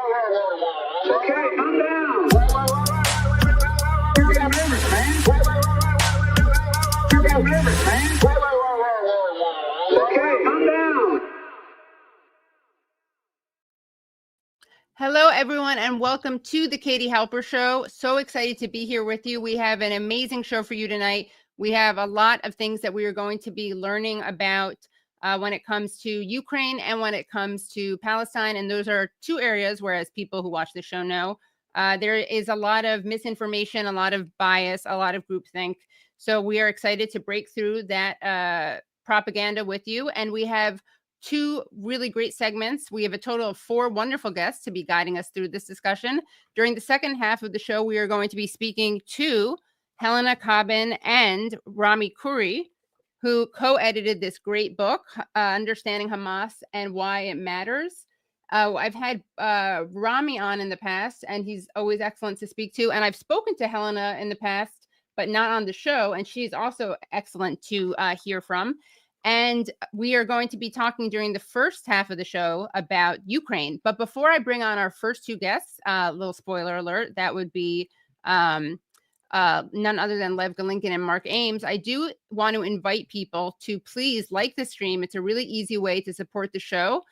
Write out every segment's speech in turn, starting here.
Okay, calm down. You're getting nervous, man. You're getting nervous, man. Okay, calm down. Hello, everyone, and welcome to the Katie Halper Show. So excited to be here with you. We have an amazing show for you tonight. We have a lot of things that we are going to be learning about when it comes to Ukraine and when it comes to Palestine. And those are two areas where, as people who watch the show know, there is a lot of misinformation, a lot of bias, a lot of groupthink. So we are excited to break through that propaganda with you. And we have two really great segments. We have a total of 4 wonderful guests to be guiding us through this discussion. During the second half of the show, we are going to be speaking to Helena Cobban and Rami Khouri, who co-edited this great book, Understanding Hamas and Why It Matters. I've had Rami on in the past, and he's always excellent to speak to. And I've spoken to Helena in the past, but not on the show. And she's also excellent to hear from. And we are going to be talking during the first half of the show about Ukraine. But before I bring on our first 2 guests, little spoiler alert, that would be none other than Lev Golinkin and Mark Ames. I do want to invite people to please like the stream. It's a really easy way to support the show.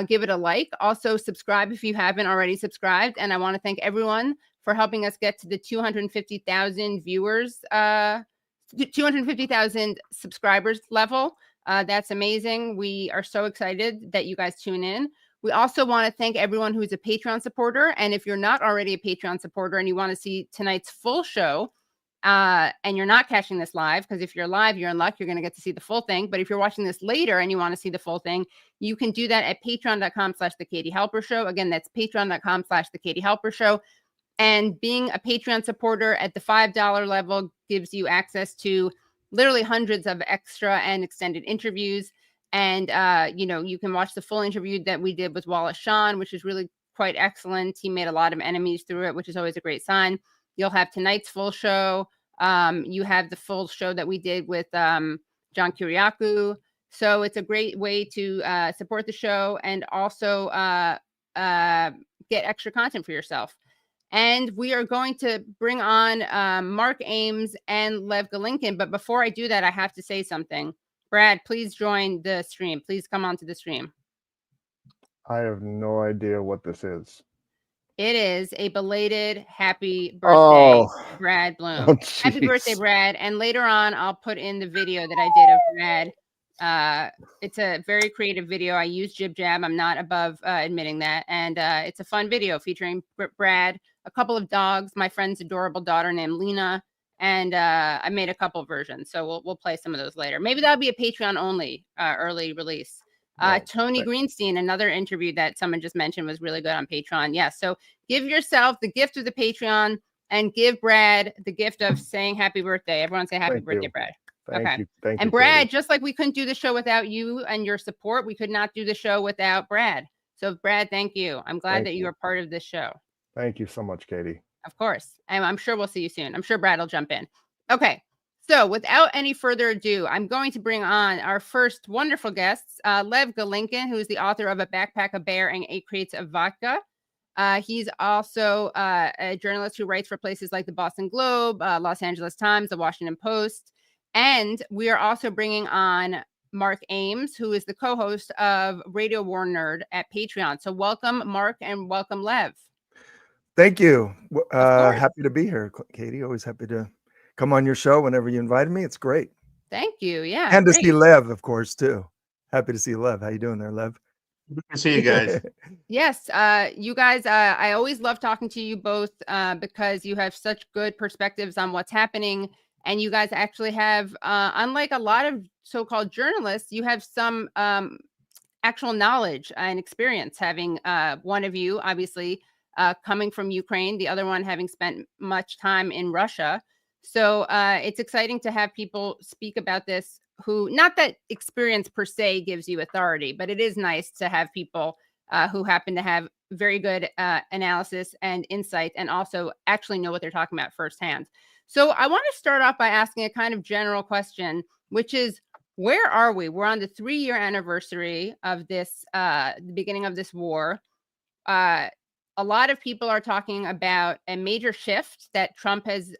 Give it a like. Also, subscribe if you haven't already subscribed. And I want to thank everyone for helping us get to the 250,000 viewers, 250,000 subscribers level. That's amazing. We are so excited that you guys tune in. We also want to thank everyone who's a Patreon supporter. And if you're not already a Patreon supporter and you want to see tonight's full show, and you're not catching this live, because if you're live, you're in luck, you're going to get to see the full thing. But if you're watching this later and you want to see the full thing, you can do that at patreon.com/The Katie Halper Show. Again, that's patreon.com/The Katie Halper Show. And being a Patreon supporter at the $5 level gives you access to literally hundreds of extra and extended interviews. And, you can watch the full interview that we did with Wallace Shawn, which is really quite excellent. He made a lot of enemies through it, which is always a great sign. You'll have tonight's full show. You have the full show that we did with John Kiriakou. So it's a great way to support the show and also get extra content for yourself. And we are going to bring on Mark Ames and Lev Golinkin. But before I do that, I have to say something. Brad, please join the stream. Please come onto the stream. I have no idea what this is. It is a belated happy birthday, Brad Bloom. Happy birthday, Brad. And later on, I'll put in the video that I did of Brad. It's a very creative video. I use Jib Jab. I'm not above admitting that. And it's a fun video featuring Brad, a couple of dogs, my friend's adorable daughter named Lena, and I made a couple versions. So we'll play some of those later. Maybe that'll be a Patreon only early release. Tony Greenstein, another interview that someone just mentioned was really good on Patreon. Yeah, so give yourself the gift of the Patreon and give Brad the gift of saying happy birthday. Everyone say happy birthday, Brad. Thank you. Thank and you, Brad, Katie. just like we couldn't do the show without you and your support, we could not do the show without Brad. So Brad, thank you. I'm glad that you are part of this show. Thank you so much, Katie. Of course. And I'm sure we'll see you soon. I'm sure Brad will jump in. Okay. So without any further ado, I'm going to bring on our first wonderful guests, Lev Golinkin, who is the author of A Backpack, a Bear, and 8 Crates of Vodka. He's also a journalist who writes for places like the Boston Globe, Los Angeles Times, the Washington Post. And we are also bringing on Mark Ames, who is the co-host of Radio War Nerd at Patreon. So welcome, Mark, and welcome, Lev. Thank you. Happy to be here, Katie. Always happy to come on your show whenever you invited me. It's great. Thank you. Yeah. And to see Lev, of course, too. Happy to see Lev. How you doing there, Lev? Good to see you guys. Yes. You guys, I always love talking to you both because you have such good perspectives on what's happening. And you guys actually have, unlike a lot of so-called journalists, you have some actual knowledge and experience, having one of you, obviously, coming from Ukraine, the other one having spent much time in Russia. So it's exciting to have people speak about this who, not that experience per se gives you authority, but it is nice to have people who happen to have very good analysis and insight and also actually know what they're talking about firsthand. So I want to start off by asking a kind of general question, which is, where are we? We're on the 3-year anniversary of this, the beginning of this war. a lot of people are talking about a major shift that Trump has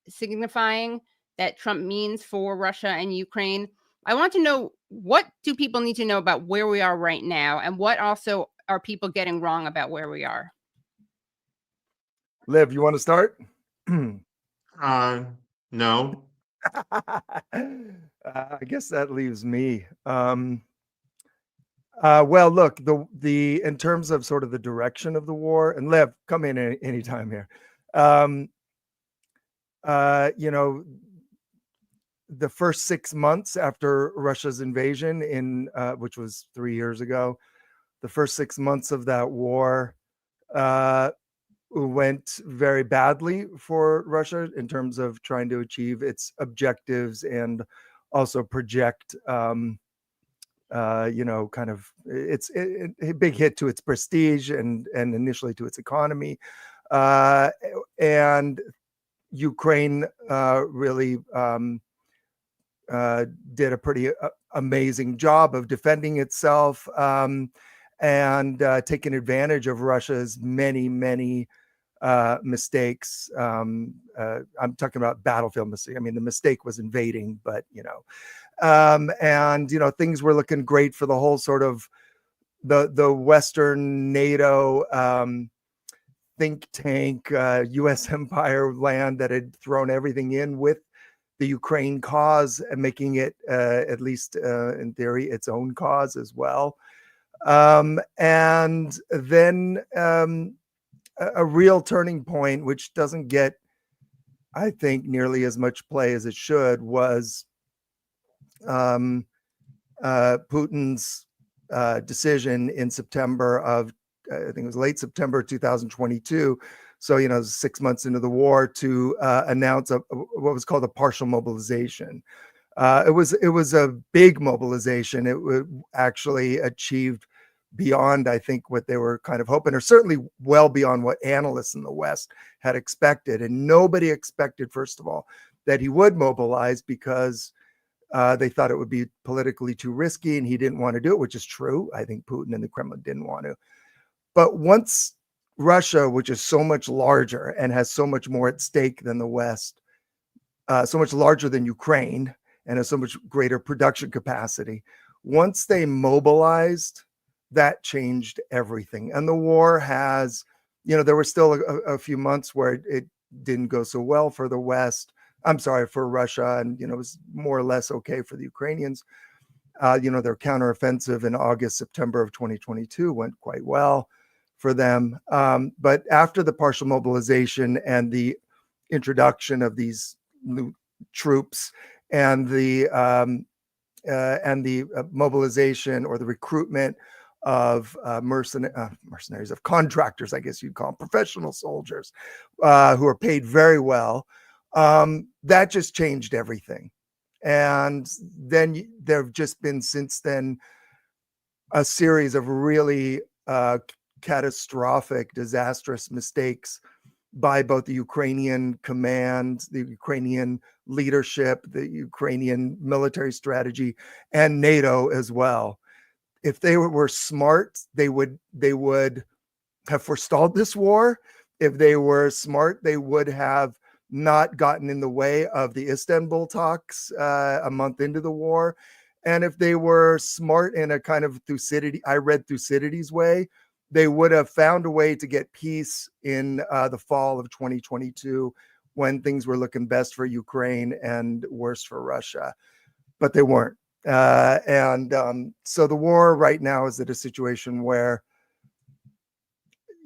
signifying that Trump means for Russia and Ukraine. I want to know, what do people need to know about where we are right now, and what also are people getting wrong about where we are? Lev, you want to start? No. I guess that leaves me. Well, look, the in terms of sort of the direction of the war, and Lev, come in anytime here. You know, the first 6 months after Russia's invasion which was 3 years ago, the first 6 months of that war went very badly for Russia in terms of trying to achieve its objectives and also project, you know, kind of a big hit to its prestige and initially to its economy. And Ukraine really did a pretty amazing job of defending itself and taking advantage of Russia's many mistakes. I'm talking about battlefield mistake. I mean, the mistake was invading, but you know, and you know, things were looking great for the whole sort of the Western NATO think tank, U.S. empire land that had thrown everything in with the Ukraine cause and making it, at least in theory, its own cause as well. And then a real turning point, which doesn't get, I think, nearly as much play as it should, was Putin's decision in September of, I think it was late September 2022. So, you know, 6 months into the war, to announce what was called a partial mobilization. It was a big mobilization. It actually achieved beyond, I think, what they were kind of hoping, or certainly well beyond what analysts in the West had expected. And nobody expected, first of all, that he would mobilize, because they thought it would be politically too risky and he didn't want to do it, which is true. I think Putin and the Kremlin didn't want to. But once Russia, which is so much larger and has so much more at stake than the West, so much larger than Ukraine, and has so much greater production capacity, once they mobilized, that changed everything. And the war has, you know, there were still a few months where it didn't go so well for the West. I'm sorry, for Russia, and you know, it was more or less okay for the Ukrainians. You know, their counteroffensive in August, September of 2022 went quite well for them. But after the partial mobilization and the introduction of these new troops and the mobilization or the recruitment of mercenaries, of contractors, I guess you'd call them, professional soldiers who are paid very well, that just changed everything. And then there have just been since then a series of really catastrophic, disastrous mistakes by both the Ukrainian command, the Ukrainian leadership, the Ukrainian military strategy, and NATO as well. If they were smart, they would have forestalled this war. If they were smart, they would have not gotten in the way of the Istanbul talks a month into the war. And if they were smart in a kind of Thucydides way, they would have found a way to get peace in the fall of 2022, when things were looking best for Ukraine and worse for Russia. But they weren't. So the war right now is at a situation where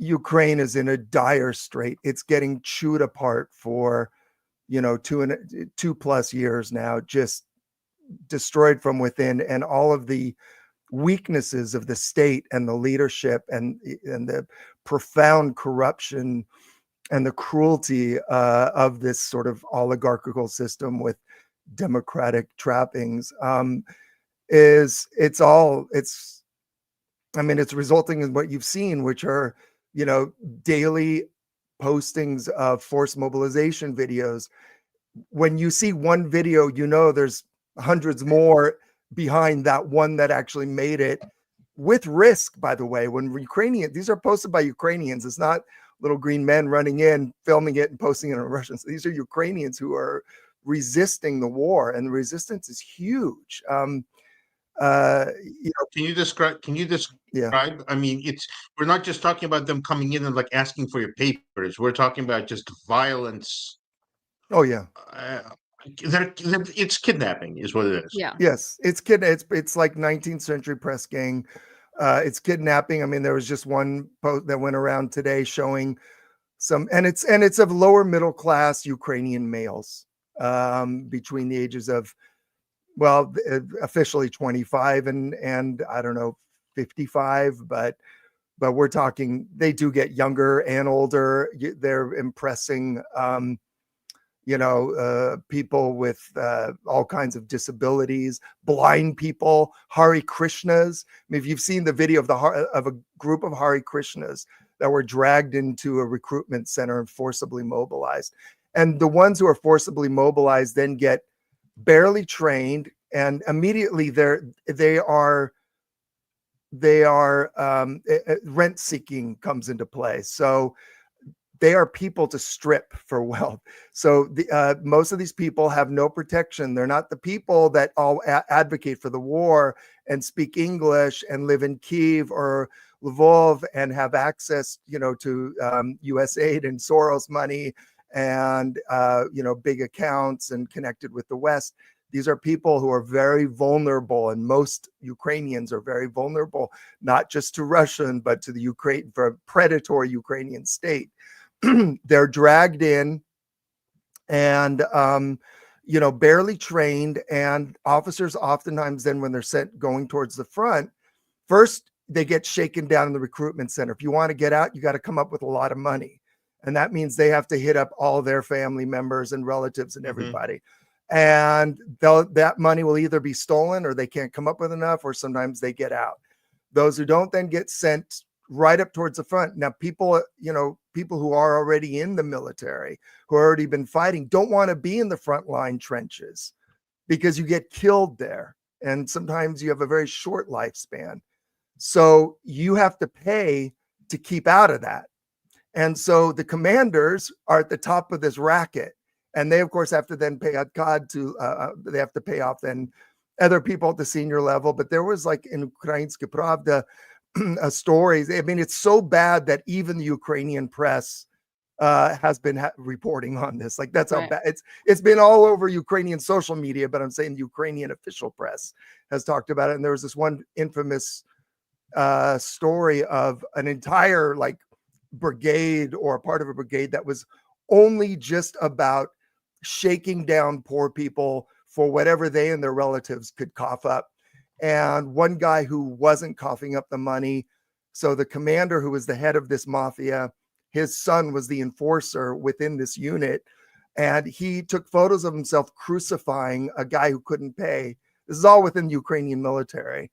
Ukraine is in a dire strait. It's getting chewed apart for, you know, 2+ years now, just destroyed from within, and all of the weaknesses of the state and the leadership and the profound corruption and the cruelty of this sort of oligarchical system with democratic trappings it's resulting in what you've seen, which are, you know, daily postings of forced mobilization videos. When you see one video, you know there's hundreds more behind that one that actually made it with risk, by the way. When these are posted by Ukrainians, it's not little green men running in, filming it and posting it on Russians. These are Ukrainians who are resisting the war, and the resistance is huge. You know, Can you describe? yeah. I mean, we're not just talking about them coming in and like asking for your papers. We're talking about just violence. Oh yeah. It's kidnapping, is what it is. Yeah. Yes, it's like 19th century press gang. It's kidnapping. I mean, there was just one post that went around today showing some, and it's of lower middle class Ukrainian males between the ages of, well, officially 25 and I don't know, 55, but we're talking, they do get younger and older. They're impressing people with all kinds of disabilities, blind people, Hare Krishnas. I mean, if you've seen the video of a group of Hare Krishnas that were dragged into a recruitment center and forcibly mobilized, and the ones who are forcibly mobilized then get barely trained, and immediately they are rent seeking comes into play. So they are people to strip for wealth. So most of these people have no protection. They're not the people that all advocate for the war and speak English and live in Kyiv or Lvov and have access, to U.S. aid and Soros money and big accounts and connected with the West. These are people who are very vulnerable, and most Ukrainians are very vulnerable, not just to Russian, but to the predatory Ukrainian state. They're dragged in and, barely trained. And officers oftentimes then, when they're going towards the front, first they get shaken down in the recruitment center. If you want to get out, you got to come up with a lot of money. And that means they have to hit up all their family members and relatives and everybody. And that money will either be stolen, or they can't come up with enough, or sometimes they get out. Those who don't then get sent right up towards the front. Now, people who are already in the military, who have already been fighting, don't want to be in the front line trenches because you get killed there. And sometimes you have a very short lifespan. So you have to pay to keep out of that. And so the commanders are at the top of this racket. And they, of course, have to then pay they have to pay off then other people at the senior level. But there was, like in Ukrainska Pravda, stories. I mean, it's so bad that even the Ukrainian press has been reporting on this. Like, that's how bad it's been all over Ukrainian social media. But I'm saying the Ukrainian official press has talked about it. And there was this one infamous story of an entire brigade, or part of a brigade, that was only just about shaking down poor people for whatever they and their relatives could cough up. And one guy who wasn't coughing up the money, so the commander, who was the head of this mafia, his son was the enforcer within this unit, and he took photos of himself crucifying a guy who couldn't pay. This is all within the Ukrainian military,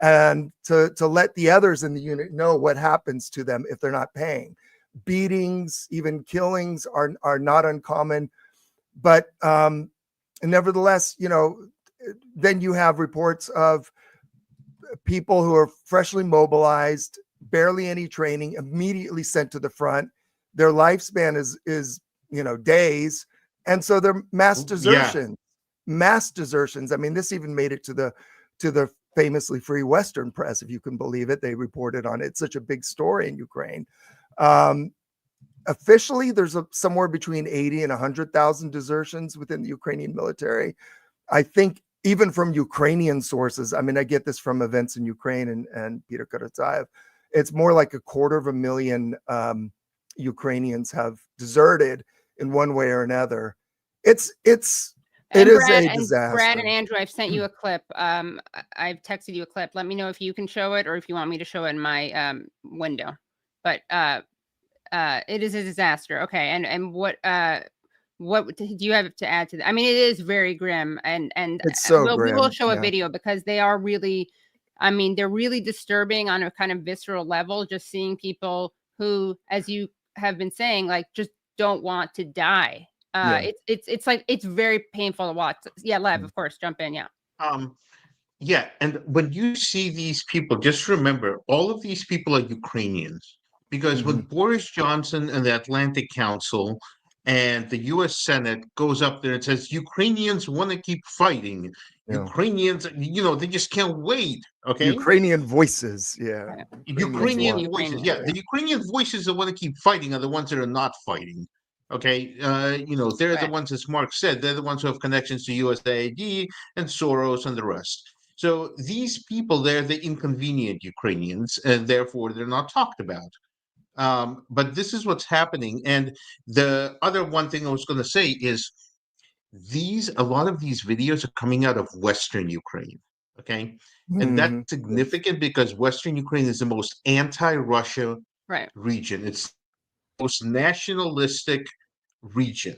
and to let the others in the unit know what happens to them if they're not paying. Beatings, even killings are not uncommon. But nevertheless, then you have reports of people who are freshly mobilized, barely any training, immediately sent to the front. Their lifespan is days. And so they're mass desertions. Mass desertions. I mean, this even made it to the famously free Western press, if you can believe it. They reported on it. It's such a big story in Ukraine. Officially, there's somewhere between 80 and 100,000 desertions within the Ukrainian military. I think even from Ukrainian sources, I mean, I get this from Events in Ukraine and Peter Karatsayev, it's more like 250,000 Ukrainians have deserted in one way or another. It is a disaster. Brad and Andrew, I've sent you a clip. I've texted you a clip. Let me know if you can show it or if you want me to show it in my window. But it is a disaster. Okay, and what do you have to add to that? I mean, it is very grim, and it's so we grim. will show a video, because they are really, I mean, they're really disturbing on a kind of visceral level. Just seeing people who, as you have been saying, just don't want to die. It's like, it's very painful to watch. Yeah, Lev, of course, jump in. Yeah. Yeah, and when you see these people, just remember, all of these people are Ukrainians. Because when Boris Johnson and the Atlantic Council and the US Senate goes up there and says, Ukrainians want to keep fighting, Yeah. Ukrainians, they just can't wait, okay? Ukrainian voices. Yeah. Right. Ukrainian want. voices, Ukrainian, yeah, the Ukrainian voices that want to keep fighting are the ones that are not fighting. Okay, they're the Right. ones, as Mark said, they're the ones who have connections to USAID and Soros and the rest. So these people, they're the inconvenient Ukrainians, and therefore they're not talked about. But this is what's happening. And the other one thing I was going to say is a lot of these videos are coming out of Western Ukraine. Okay. And that's significant because Western Ukraine is the most anti-Russia Right. region. It's the most nationalistic region.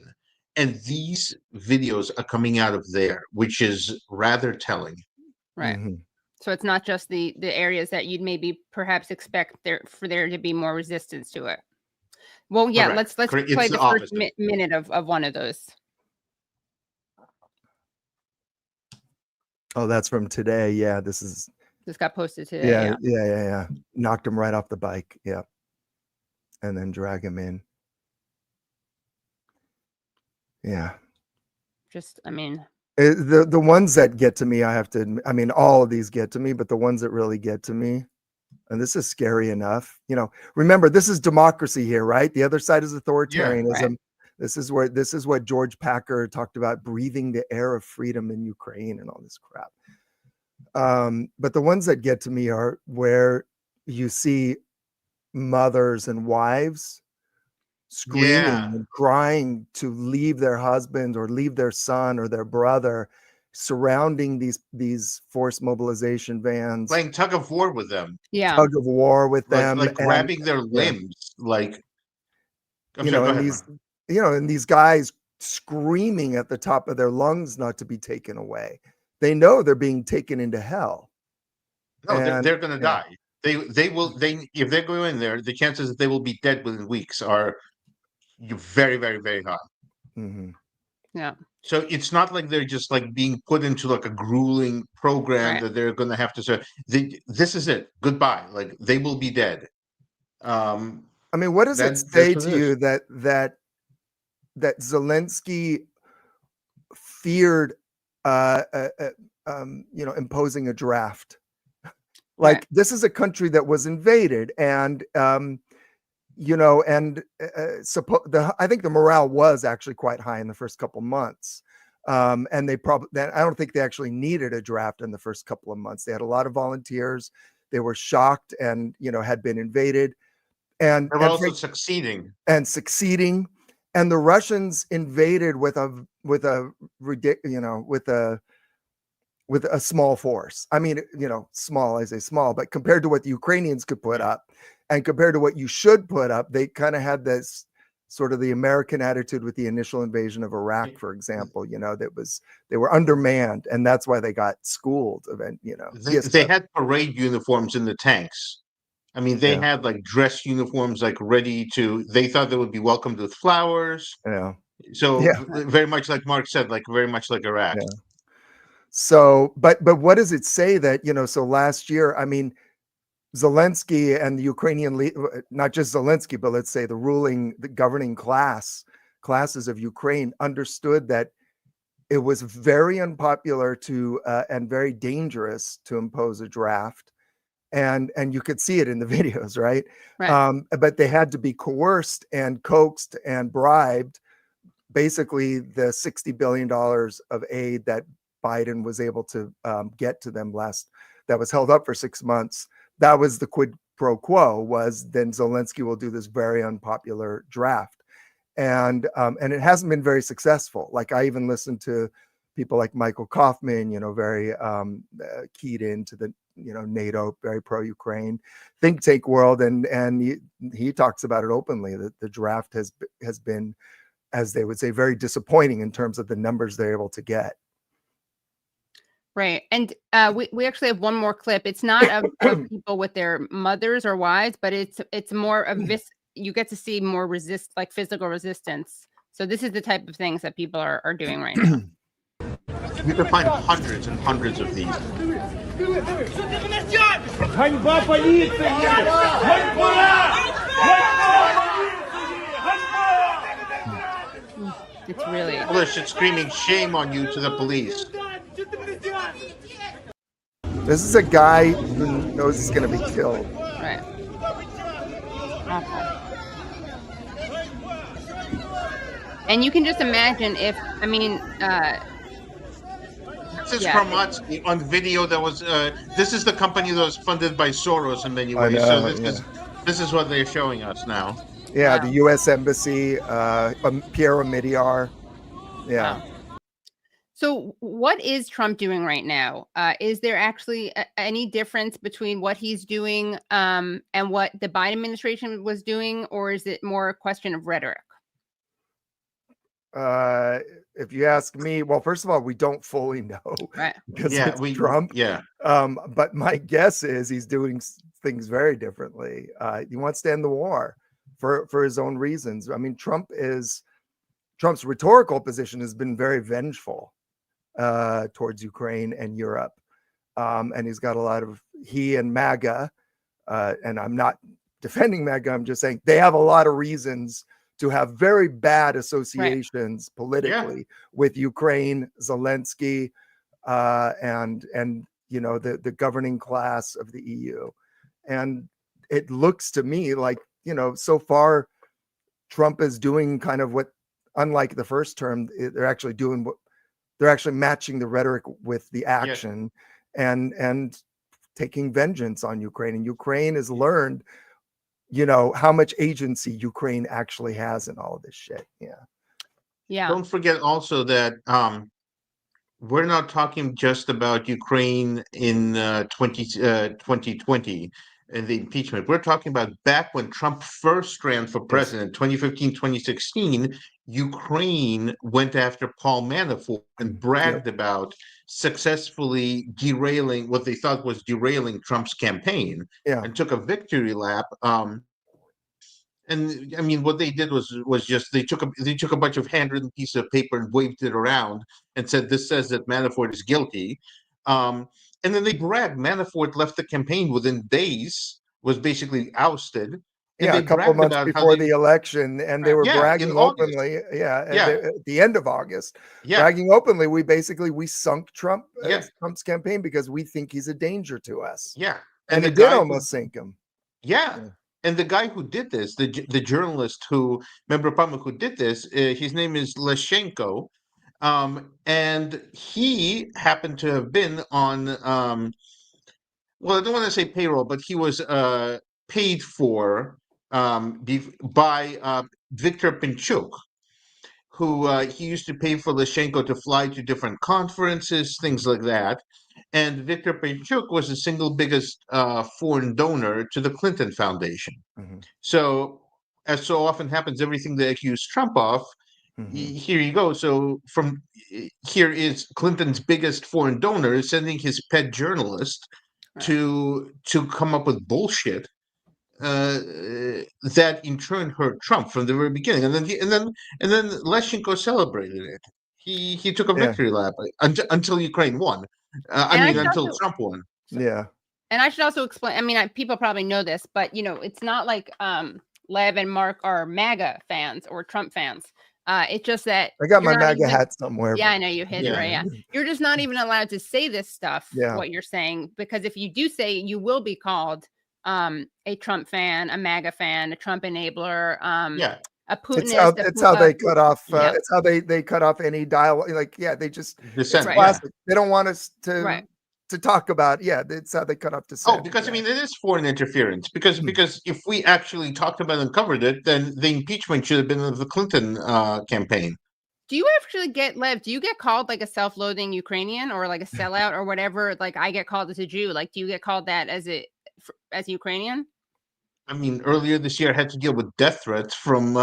And these videos are coming out of there, which is rather telling. Right. So it's not just the areas that you'd maybe perhaps expect for there to be more resistance to it. Well, yeah, Correct. let's Correct. play It's the the first opposite. minute of one of those. Oh, that's from today. Yeah, this got posted today. Yeah. Knocked him right off the bike. Yeah. And then drag him in. Yeah. The ones that get to me, I have to admit, I mean, all of these get to me, but the ones that really get to me, and this is scary enough, remember, this is democracy here, right? The other side is authoritarianism. Yeah, right. This is what George Packer talked about, breathing the air of freedom in Ukraine and all this crap. But the ones that get to me are where you see mothers and wives screaming and crying to leave their husband or leave their son or their brother, surrounding these forced mobilization vans, playing tug of war with them. Yeah. Tug of war with them, like grabbing their limbs, like and these guys screaming at the top of their lungs not to be taken away. They know they're being taken into hell. No, they're going to die. They will. If they go in there, the chances that they will be dead within weeks are very, very, very high. Yeah. So it's not like they're just like being put into like a grueling program that they're going to have to say, this is it. Goodbye. Like they will be dead. I mean, what does it say to you that Zelensky feared, imposing a draft? Like this is a country that was invaded, and I think the morale was actually quite high in the first couple months, and I don't think they actually needed a draft in the first couple of months. They had a lot of volunteers. They were shocked, and had been invaded, and they're also succeeding. And the Russians invaded with a small force. I mean, small, I say small, but compared to what the Ukrainians could put up and compared to what you should put up, they kind of had this sort of the American attitude with the initial invasion of Iraq, for example, they were undermanned, and that's why they got schooled. They had parade uniforms in the tanks. I mean, they had like dress uniforms, like ready to, they thought they would be welcomed with flowers. Yeah. So very much like Mark said, like very much like Iraq. Yeah. So, but what does it say that, so last year, I mean, Zelensky and the Ukrainian, not just Zelensky, but let's say the governing classes of Ukraine understood that it was very unpopular and very dangerous to impose a draft. And you could see it in the videos, right? But they had to be coerced and coaxed and bribed. Basically, the $60 billion of aid that Biden was able to get to them that was held up for 6 months. That was the quid pro quo, was then Zelensky will do this very unpopular draft. And it hasn't been very successful. Like I even listened to people like Michael Kaufman, very keyed into the, NATO, very pro-Ukraine think tank world. And he talks about it openly, that the draft has been, as they would say, very disappointing in terms of the numbers they're able to get. Right. And we actually have one more clip. It's not of people with their mothers or wives, but it's more of this. You get to see more physical resistance. So this is the type of things that people are doing right now. You can find hundreds and hundreds of these. Ганьба поліції! Ганьба! It's really Militia screaming shame on you to the police. This is a guy who knows he's going to be killed. right. Awful. And you can just imagine if, I mean, This is Yeah. from us on video that was. This is the company that was funded by Soros in many I ways. know, So yeah. this is what they're showing us now. Yeah, Wow. the U.S. Embassy, Pierre Omidyar. Yeah. Wow. So what is Trump doing right now? Is there actually any difference between what he's doing and what the Biden administration was doing, or is it more a question of rhetoric? If you ask me, well, first of all, we don't fully know Right. because Yeah, it's Trump. Yeah, But my guess is he's doing things very differently. He wants to end the war for his own reasons. I mean, Trump's rhetorical position has been very vengeful towards Ukraine and Europe. And he's got a lot of, he and MAGA, and I'm not defending MAGA, I'm just saying they have a lot of reasons to have very bad associations politically with Ukraine, Zelensky, and you know, the governing class of the EU. And it looks to me like, you know, so far Trump is doing kind of what, unlike the first term, they're actually doing what they're actually matching the rhetoric with the action and taking vengeance on Ukraine. And Ukraine has learned, you know, how much agency Ukraine actually has in all of this shit. Yeah. Yeah. Don't forget also that we're not talking just about Ukraine in 2020 and the impeachment. We're talking about back when Trump first ran for president, 2015, 2016, Ukraine went after Paul Manafort and bragged about successfully derailing what they thought was derailing Trump's campaign and took a victory lap. And I mean, what they did was just they took a bunch of handwritten pieces of paper and waved it around and said, "This says that Manafort is guilty." And then they bragged. Manafort left the campaign within days, was basically ousted. And they a couple months before the election, and they were bragging openly. At the end of August, bragging openly. We sunk Trump's campaign because we think he's a danger to us. Yeah, and it did almost sink him. And the guy who did this, the journalist member public who did this, his name is Leshenko, and he happened to have been on, well, I don't want to say payroll, but he was paid for by Viktor Pinchuk, who he used to pay for Leshenko to fly to different conferences, things like that. And Viktor Pinchuk was the single biggest foreign donor to the Clinton Foundation. So, as so often happens, everything they accuse Trump of, here you go. So, from here is Clinton's biggest foreign donor sending his pet journalist to come up with bullshit that in turn hurt Trump from the very beginning. And then Leshenko celebrated it. He took a victory lap until Ukraine won. Until Trump won. Yeah. And I should also explain, I mean, people probably know this, but, you know, it's not like Lev and Mark are MAGA fans or Trump fans. It's just that I got my MAGA hat somewhere. Yeah, I know you hid it, right? Yeah. You're just not even allowed to say this stuff, what you're saying, because if you do say it, you will be called a Trump fan, a MAGA fan, a Trump enabler, a Putinist. It's how they cut off. It's how they cut off any dialogue. Like, they just dissent. They don't want us to talk about. It's how they cut off dissent. Oh, because I mean, it is foreign interference. Because if we actually talked about and covered it, then the impeachment should have been of the Clinton campaign. Do you actually get, Lev, do you get called like a self-loathing Ukrainian or like a sellout or whatever? Like I get called as a Jew. Like, do you get called that as a Ukrainian? I mean, earlier this year, I had to deal with death threats from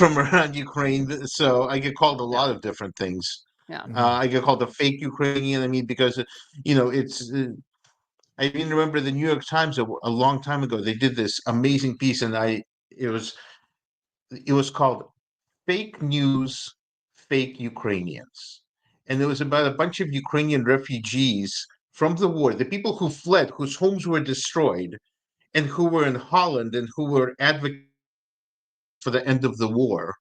around Ukraine, so I get called a lot of different things. I get called a fake Ukrainian. I mean, because it's. I even remember the New York Times a long time ago. They did this amazing piece, and it was called "Fake News, Fake Ukrainians," and it was about a bunch of Ukrainian refugees from the war, the people who fled, whose homes were destroyed, and who were in Holland and who were advocating for the end of the war,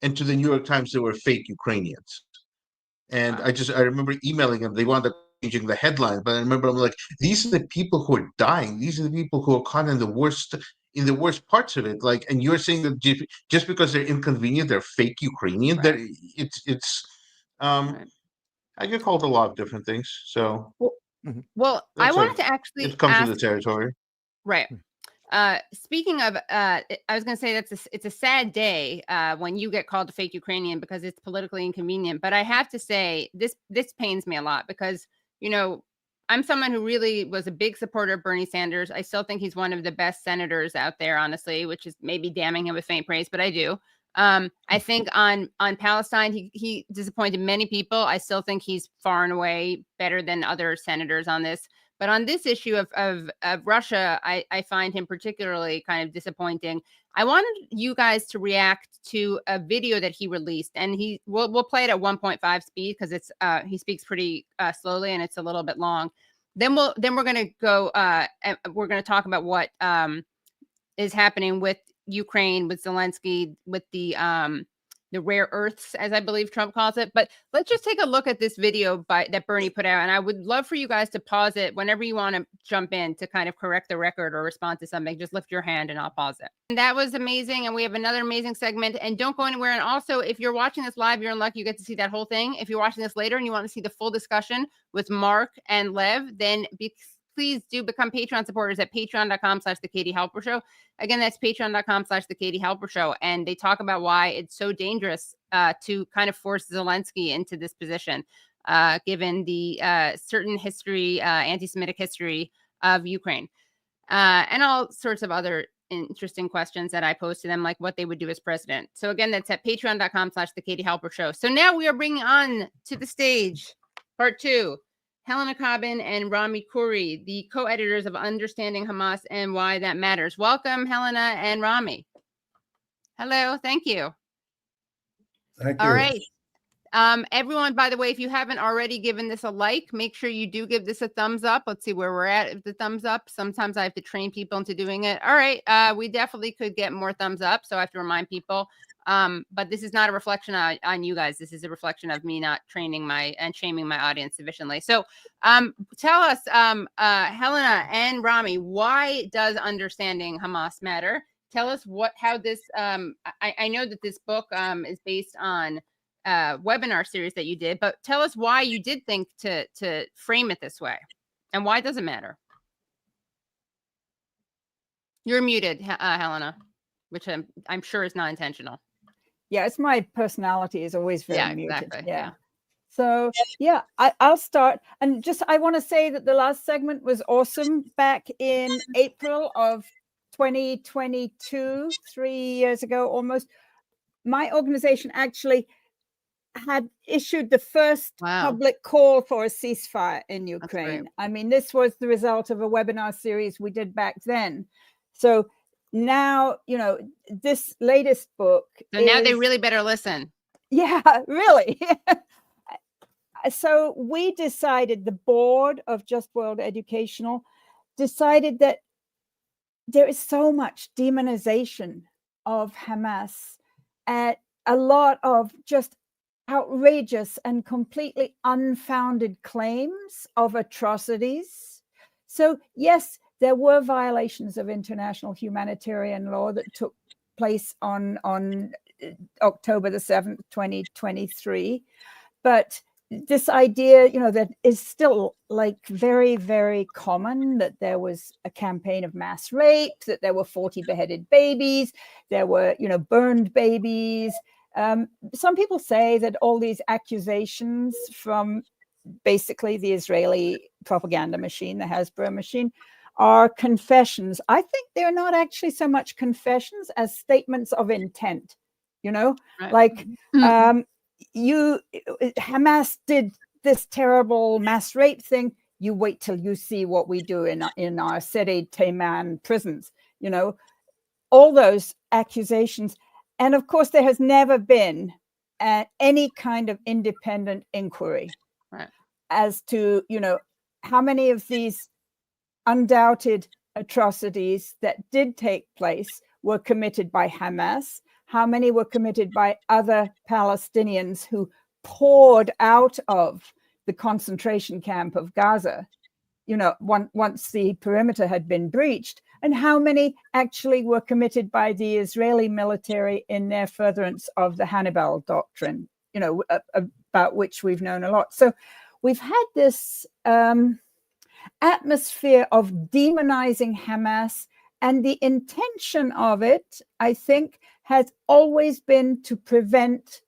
and to the New York Times, they were fake Ukrainians. And Wow. I remember emailing them. They wound up changing the headline, but I remember I'm like, these are the people who are dying. These are the people who are caught in the worst parts of it. Like, and you're saying that just because they're inconvenient, they're fake Ukrainian. Right. They're, it's Right. I get called a lot of different things. So Well, I that's wanted to actually it comes with ask, the territory. right. Speaking of, I was going to say it's a sad day when you get called a fake Ukrainian because it's politically inconvenient. But I have to say this pains me a lot because, you know, I'm someone who really was a big supporter of Bernie Sanders. I still think he's one of the best senators out there, honestly, which is maybe damning him with faint praise, but I do. I think on Palestine, he disappointed many people. I still think he's far and away better than other senators on this. But on this issue of Russia, I find him particularly kind of disappointing. I wanted you guys to react to a video that he released, and we'll play it at 1.5 speed because it's he speaks pretty slowly and it's a little bit long. Then we're going to go and we're going to talk about what is happening with Ukraine, with Zelensky, with the rare earths, as I believe Trump calls it. But let's just take a look at this video that Bernie put out. And I would love for you guys to pause it whenever you want to jump in to kind of correct the record or respond to something. Just lift your hand and I'll pause it. And that was amazing. And we have another amazing segment. And don't go anywhere. And also, if you're watching this live, you're in luck. You get to see that whole thing. If you're watching this later and you want to see the full discussion with Mark and Lev, then please do become Patreon supporters at patreon.com/The Katie Halper Show. Again, that's patreon.com/The Katie Halper Show. And they talk about why it's so dangerous to kind of force Zelensky into this position, given the certain history, anti-Semitic history of Ukraine, and all sorts of other interesting questions that I posed to them, like what they would do as president. So again, that's at patreon.com/The Katie Halper Show. So now we are bringing on to the stage, part 2, Helena Cobban and Rami Khouri, the co-editors of Understanding Hamas and Why That Matters. Welcome, Helena and Rami. Hello, thank you. Thank you. All right. Everyone, by the way, if you haven't already given this a like, make sure you do give this a thumbs up. Let's see where we're at with the thumbs up. Sometimes I have to train people into doing it. All right. We definitely could get more thumbs up. So I have to remind people. But this is not a reflection on you guys. This is a reflection of me not training and shaming my audience sufficiently. So tell us, Helena and Rami, why does Understanding Hamas matter? Tell us how this, I know that this book is based on webinar series that you did, but tell us why you did think to frame it this way and why does it matter? You're muted, Helena, which I'm sure is not intentional. Yeah, it's my personality is always very muted. Exactly. Yeah. So yeah, I'll start. And just, I want to say that the last segment was awesome back in April of 2022, 3 years ago almost. My organization actually had issued the first public call for a ceasefire in Ukraine. I mean, this was the result of a webinar series we did back then. So now, you know, this latest book. So now they really better listen. Yeah, really. So we decided, the board of Just World Educational decided that there is so much demonization of Hamas and a lot of just outrageous and completely unfounded claims of atrocities. So yes, there were violations of international humanitarian law that took place on October the 7th, 2023. But this idea, you know, that is still like very, very common, that there was a campaign of mass rape, that there were 40 beheaded babies, there were, you know, burned babies. Some people say that all these accusations from basically the Israeli propaganda machine, the Hasbro machine, are confessions. I think they're not actually so much confessions as statements of intent, you know, like Hamas did this terrible mass rape thing. You wait till you see what we do in our city, Teman prisons, you know, all those accusations. And of course, there has never been any kind of independent inquiry as to, you know, how many of these undoubted atrocities that did take place were committed by Hamas? How many were committed by other Palestinians who poured out of the concentration camp of Gaza, once the perimeter had been breached? And how many actually were committed by the Israeli military in their furtherance of the Hannibal doctrine, about which we've known a lot. So we've had this atmosphere of demonizing Hamas, and the intention of it, I think, has always been to prevent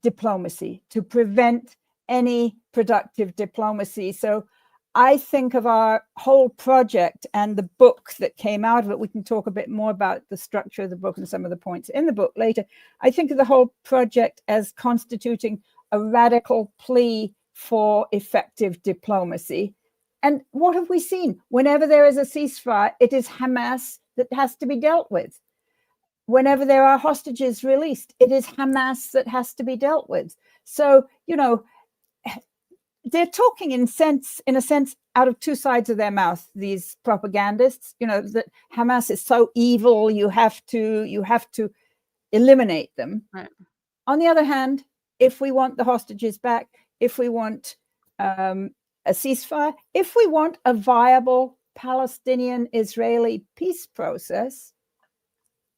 diplomacy, to prevent any productive diplomacy. So I think of our whole project and the book that came out of it. We can talk a bit more about the structure of the book and some of the points in the book later. I think of the whole project as constituting a radical plea for effective diplomacy. And what have we seen? Whenever there is a ceasefire, it is Hamas that has to be dealt with. Whenever there are hostages released, it is Hamas that has to be dealt with. So, they're talking in a sense out of two sides of their mouth, these propagandists, that Hamas is so evil, you have to eliminate them. Right. On the other hand, if we want the hostages back, if we want a ceasefire, if we want a viable Palestinian-Israeli peace process,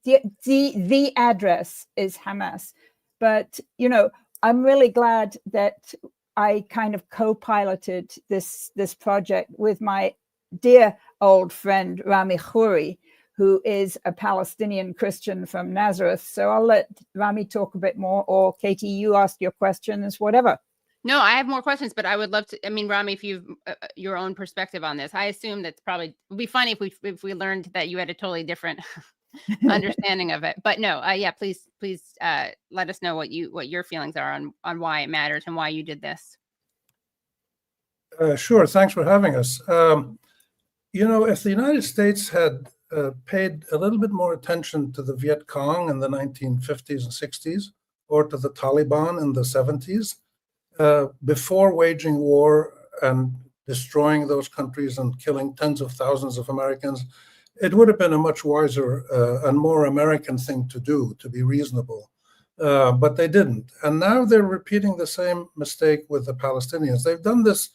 the address is Hamas. But, I'm really glad that I kind of co-piloted this project with my dear old friend, Rami Khouri, who is a Palestinian Christian from Nazareth. So I'll let Rami talk a bit more, or Katie, you ask your questions, whatever. No, I have more questions, but I would love to. I mean, Rami, if you've your own perspective on this, I assume that's probably would be funny if we learned that you had a totally different understanding of it. But no, yeah, please let us know what your feelings are on why it matters and why you did this. Sure. Thanks for having us. If the United States had paid a little bit more attention to the Viet Cong in the 1950s and 60s, or to the Taliban in the 70s, before waging war and destroying those countries and killing tens of thousands of Americans, it would have been a much wiser and more American thing to do, to be reasonable. But they didn't. And now they're repeating the same mistake with the Palestinians. They've done this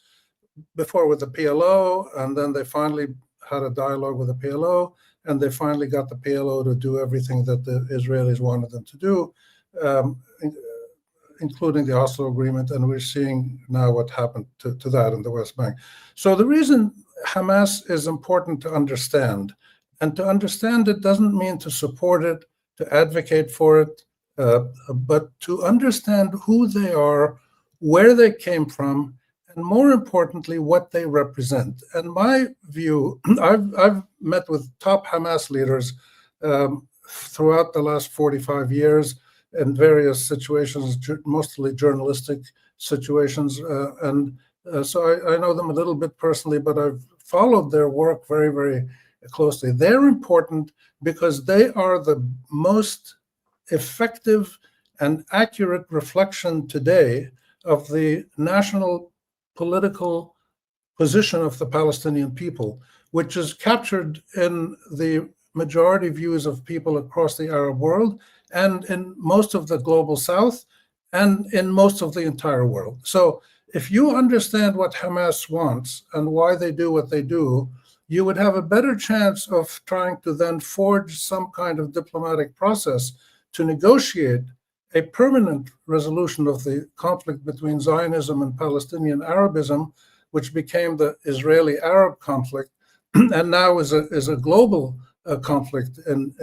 before with the PLO, and then they finally had a dialogue with the PLO, and they finally got the PLO to do everything that the Israelis wanted them to do, including the Oslo Agreement, and we're seeing now what happened to that in the West Bank. So the reason Hamas is important to understand, and to understand it doesn't mean to support it, to advocate for it, but to understand who they are, where they came from, and more importantly, what they represent. And my view, I've met with top Hamas leaders throughout the last 45 years in various situations, mostly journalistic situations. So I know them a little bit personally, but I've followed their work very, very closely. They're important because they are the most effective and accurate reflection today of the national political position of the Palestinian people, which is captured in the majority views of people across the Arab world and in most of the global South and in most of the entire world. So if you understand what Hamas wants and why they do what they do, you would have a better chance of trying to then forge some kind of diplomatic process to negotiate a permanent resolution of the conflict between Zionism and Palestinian Arabism, which became the Israeli-Arab conflict, and now is a global conflict in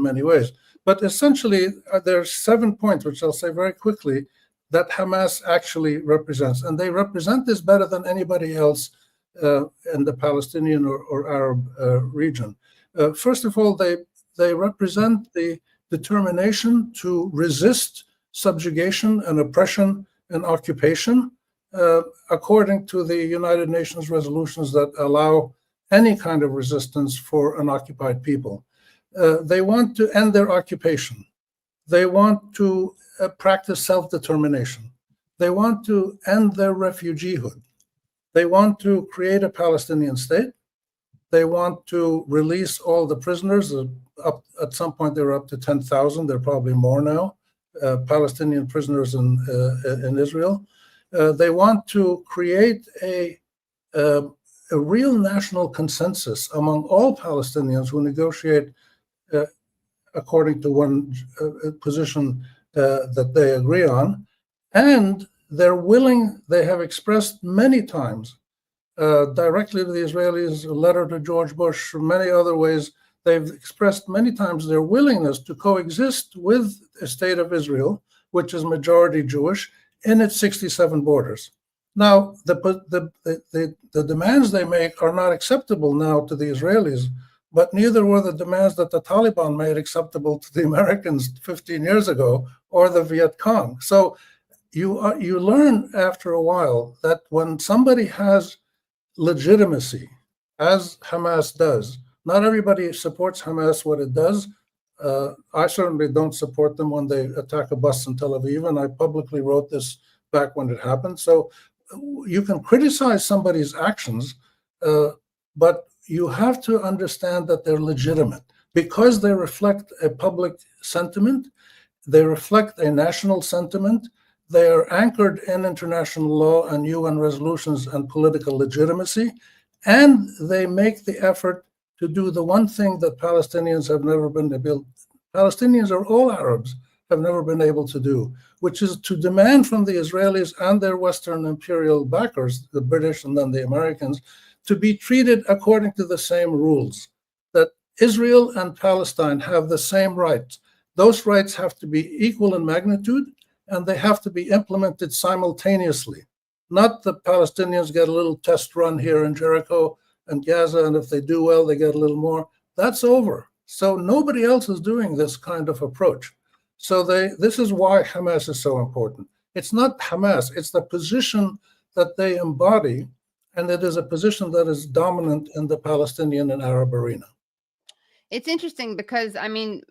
many ways. But essentially, there are 7 points, which I'll say very quickly, that Hamas actually represents. And they represent this better than anybody else in the Palestinian or Arab region. First of all, they represent the determination to resist subjugation and oppression and occupation, according to the United Nations resolutions that allow any kind of resistance for an occupied people. They want to end their occupation. They want to practice self-determination. They want to end their refugeehood. They want to create a Palestinian state. They want to release all the prisoners. Up at some point, they were up to 10,000. There are probably more now, Palestinian prisoners in Israel. They want to create a real national consensus among all Palestinians who negotiate according to one position that they agree on. And they're willing, they have expressed many times, directly to the Israelis, a letter to George Bush, many other ways, they've expressed many times their willingness to coexist with a state of Israel, which is majority Jewish, in its 67 borders. Now, the demands they make are not acceptable now to the Israelis, but neither were the demands that the Taliban made acceptable to the Americans 15 years ago or the Viet Cong. So you learn after a while that when somebody has legitimacy, as Hamas does, not everybody supports Hamas what it does. I certainly don't support them when they attack a bus in Tel Aviv, and I publicly wrote this back when it happened. So you can criticize somebody's actions, but you have to understand that they're legitimate because they reflect a public sentiment, they reflect a national sentiment, they are anchored in international law and UN resolutions and political legitimacy, and they make the effort to do the one thing that Palestinians have never been able, Palestinians or all Arabs have never been able to do, which is to demand from the Israelis and their Western imperial backers, the British and then the Americans, to be treated according to the same rules, that Israel and Palestine have the same rights. Those rights have to be equal in magnitude, and they have to be implemented simultaneously. Not the Palestinians get a little test run here in Jericho and Gaza, and if they do well, they get a little more. That's over. So nobody else is doing this kind of approach. So this is why Hamas is so important. It's not Hamas, it's the position that they embody, and it is a position that is dominant in the Palestinian and Arab arena. It's interesting because, I mean,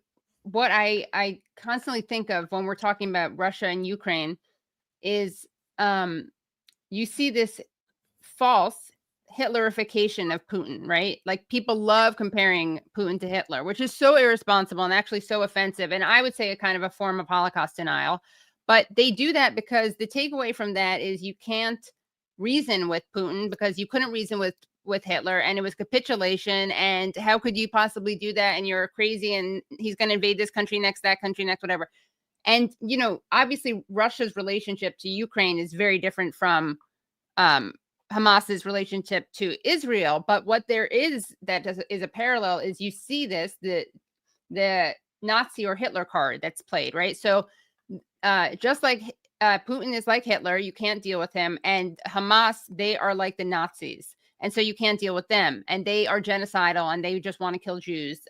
what I constantly think of when we're talking about Russia and Ukraine is you see this false Hitlerification of Putin, right? Like people love comparing Putin to Hitler, which is so irresponsible and actually so offensive. And I would say a kind of a form of Holocaust denial. But they do that because the takeaway from that is you can't reason with Putin because you couldn't reason with Hitler, and it was capitulation. And how could you possibly do that? And you're crazy, and he's going to invade this country next, that country next, whatever. And, you know, obviously Russia's relationship to Ukraine is very different from Hamas's relationship to Israel. But what there is that is a parallel is you see this, the Nazi or Hitler card that's played, right? So just like Putin is like Hitler, you can't deal with him. And Hamas, they are like the Nazis. And so you can't deal with them. And they are genocidal and they just want to kill Jews.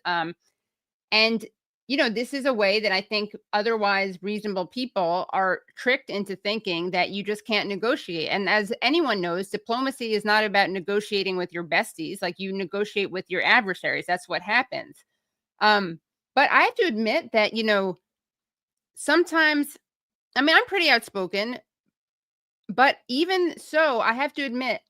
And, you know, this is a way that I think otherwise reasonable people are tricked into thinking that you just can't negotiate. And as anyone knows, diplomacy is not about negotiating with your besties. Like you negotiate with your adversaries. That's what happens. But I have to admit that, you know, sometimes, I mean, I'm pretty outspoken, but even so, I have to admit,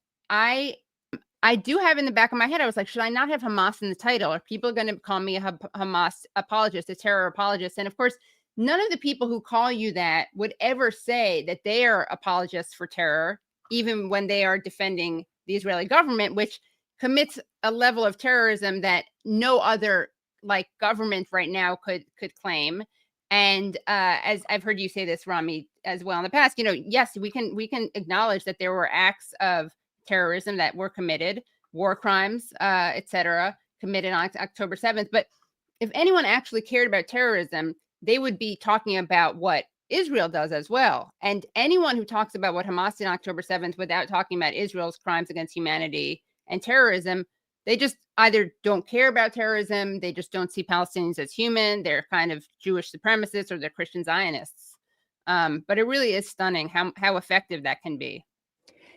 I do have in the back of my head, I was like, should I not have Hamas in the title? Are people going to call me a Hamas apologist, a terror apologist? And of course, none of the people who call you that would ever say that they are apologists for terror, even when they are defending the Israeli government, which commits a level of terrorism that no other like government right now could claim. And as I've heard you say this, Rami, as well in the past, you know, yes, we can acknowledge that there were acts of terrorism that were committed, war crimes, etc., committed on October 7th. But if anyone actually cared about terrorism, they would be talking about what Israel does as well. And anyone who talks about what Hamas did on October 7th without talking about Israel's crimes against humanity and terrorism, they just either don't care about terrorism, they just don't see Palestinians as human, they're kind of Jewish supremacists or they're Christian Zionists. But it really is stunning how effective that can be.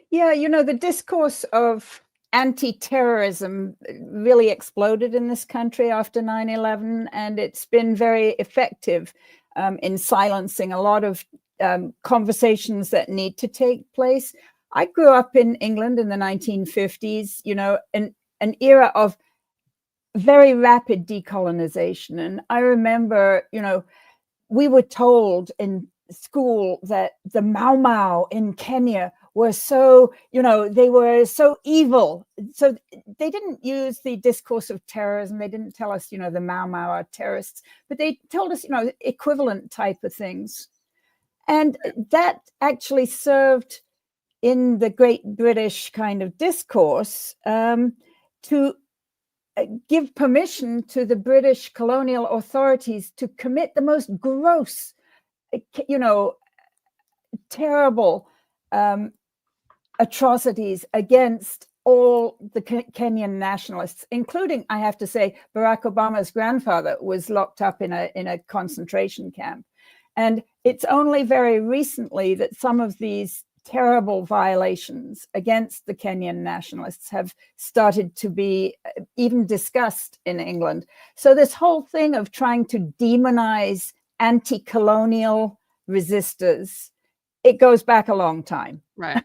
Yeah, you know, the discourse of anti-terrorism really exploded in this country after 9/11, and it's been very effective in silencing a lot of conversations that need to take place. I grew up in England in the 1950s, an era of very rapid decolonization. And I remember, we were told in school that the Mau Mau in Kenya were so, they were so evil. So they didn't use the discourse of terrorism. They didn't tell us, the Mau Mau are terrorists, but they told us, equivalent type of things. And that actually served in the great British kind of discourse to give permission to the British colonial authorities to commit the most gross, terrible atrocities against all the Kenyan nationalists, including, I have to say, Barack Obama's grandfather was locked up in a concentration camp. And it's only very recently that some of these terrible violations against the Kenyan nationalists have started to be even discussed in England. So this whole thing of trying to demonize anti-colonial resistors, it goes back a long time. Right.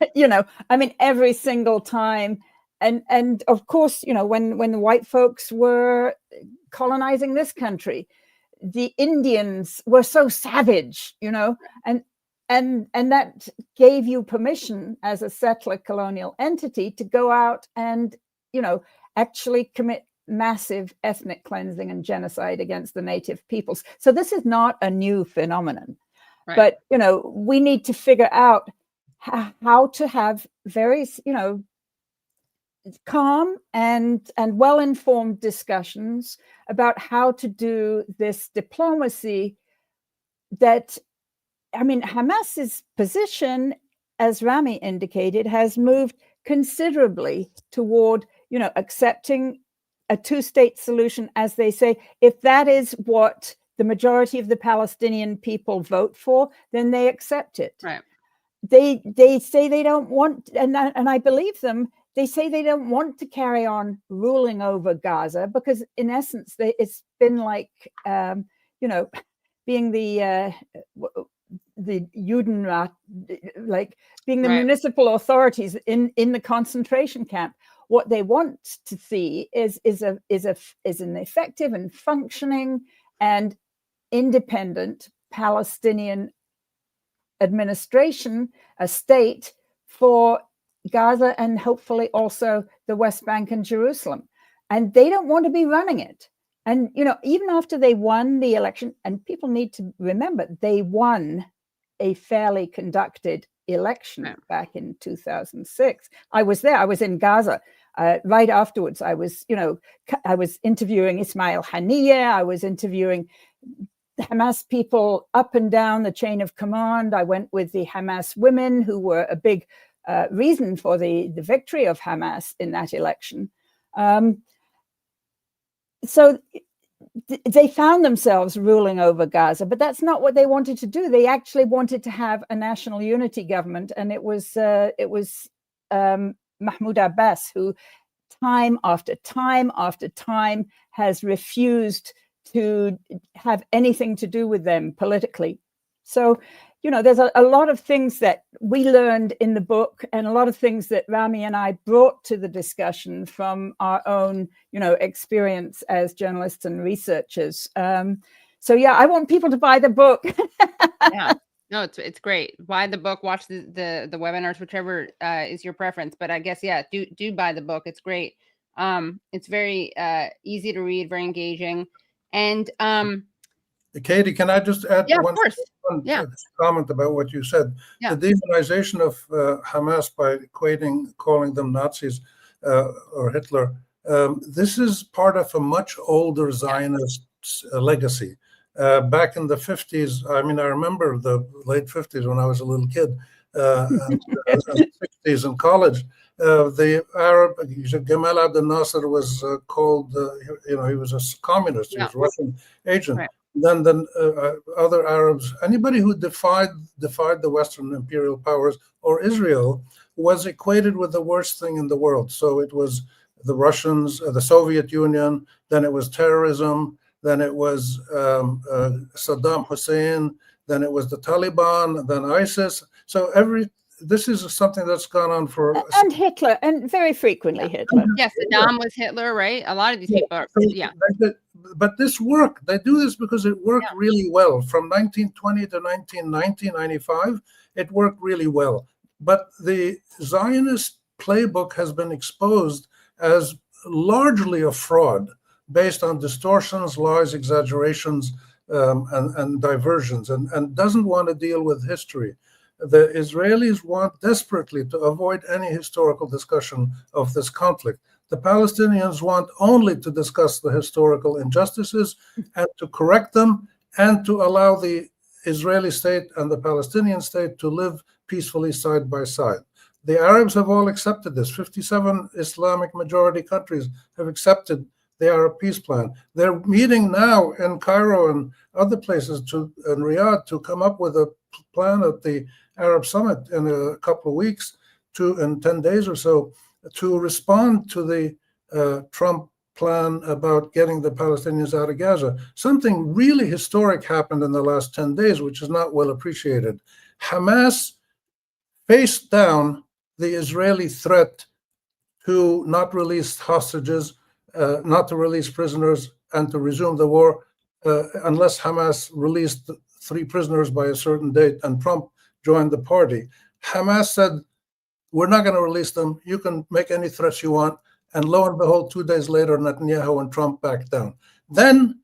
Every single time. And of course, when the white folks were colonizing this country, the Indians were so savage, and that gave you permission as a settler colonial entity to go out and, actually commit massive ethnic cleansing and genocide against the native peoples. So this is not a new phenomenon, right. But, we need to figure out how to have very, calm and well-informed discussions about how to do this diplomacy that, Hamas's position, as Rami indicated, has moved considerably toward, accepting a two-state solution, as they say. If that is what the majority of the Palestinian people vote for, then they accept it. Right. They say they don't want, and I believe them. They say they don't want to carry on ruling over Gaza because, in essence, it's been like, being the Judenrat, like being the right. municipal authorities in the concentration camp. What they want to see is an effective and functioning and independent Palestinian administration, a state for Gaza and hopefully also the West Bank and Jerusalem. And they don't want to be running it. And, even after they won the election, and people need to remember, they won a fairly conducted election back in 2006. I was there. I was in Gaza right afterwards. I was interviewing Ismail Haniyeh. I was interviewing Hamas people up and down the chain of command. I went with the Hamas women, who were a big reason for the victory of Hamas in that election. So they found themselves ruling over Gaza, but that's not what they wanted to do. They actually wanted to have a national unity government, and it was Mahmoud Abbas who, time after time after time, has refused to have anything to do with them politically. So, there's a lot of things that we learned in the book, and a lot of things that Rami and I brought to the discussion from our own, experience as journalists and researchers. So yeah, I want people to buy the book. Yeah, no, it's great. Buy the book, watch the webinars, whichever is your preference. But I guess, yeah, do buy the book. It's great. It's very easy to read, very engaging, and Katie, can I just add one comment about what you said? Yeah. The demonization of Hamas by calling them Nazis or Hitler, this is part of a much older Zionist legacy. Back in the 50s, I remember the late 50s when I was a little kid, and 60s in college. The Arab Gamal Abdel Nasser was called, he was a communist, he was a Russian agent. Right. Then other Arabs, anybody who defied the Western imperial powers or Israel was equated with the worst thing in the world. So it was the Russians, the Soviet Union, then it was terrorism, then it was Saddam Hussein, then it was the Taliban, then ISIS. So this is something that's gone on for. And Hitler, and very frequently Hitler. Yes, Saddam was Hitler, right? A lot of these people are, yeah. But this worked. They do this because it worked really well. From 1920 to 1995, it worked really well. But the Zionist playbook has been exposed as largely a fraud based on distortions, lies, exaggerations, and diversions, and doesn't want to deal with history. The Israelis want desperately to avoid any historical discussion of this conflict. The Palestinians want only to discuss the historical injustices and to correct them and to allow the Israeli state and the Palestinian state to live peacefully side by side. The Arabs have all accepted this. 57 Islamic majority countries have accepted the Arab peace plan. They're meeting now in Cairo and other places in Riyadh to come up with a plan at the Arab Summit in a couple of weeks, in 10 days or so, to respond to the Trump plan about getting the Palestinians out of Gaza. Something really historic happened in the last 10 days, which is not well appreciated. Hamas faced down the Israeli threat to not release hostages, not to release prisoners, and to resume the war unless Hamas released 3 prisoners by a certain date and Trump joined the party. Hamas said, we're not going to release them. You can make any threats you want. And lo and behold, 2 days later, Netanyahu and Trump backed down. Then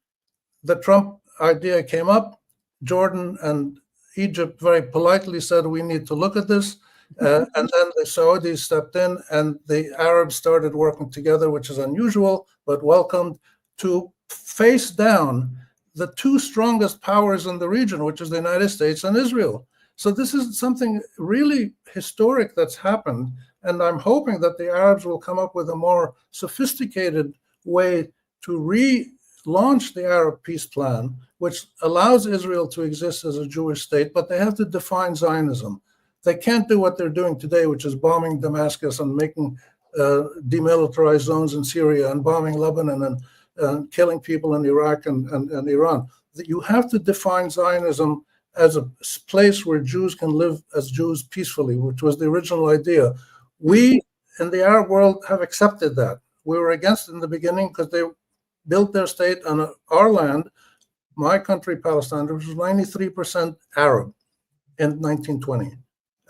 the Trump idea came up. Jordan and Egypt very politely said, we need to look at this. And then the Saudis stepped in and the Arabs started working together, which is unusual, but welcomed, to face down the 2 strongest powers in the region, which is the United States and Israel. So this is something really historic that's happened. And I'm hoping that the Arabs will come up with a more sophisticated way to relaunch the Arab peace plan, which allows Israel to exist as a Jewish state, but they have to define Zionism. They can't do what they're doing today, which is bombing Damascus and making demilitarized zones in Syria and bombing Lebanon and killing people in Iraq and Iran. You have to define Zionism as a place where Jews can live as Jews peacefully, which was the original idea. We in the Arab world have accepted that. We were against it in the beginning because they built their state on our land, my country, Palestine, which was 93% Arab in 1920.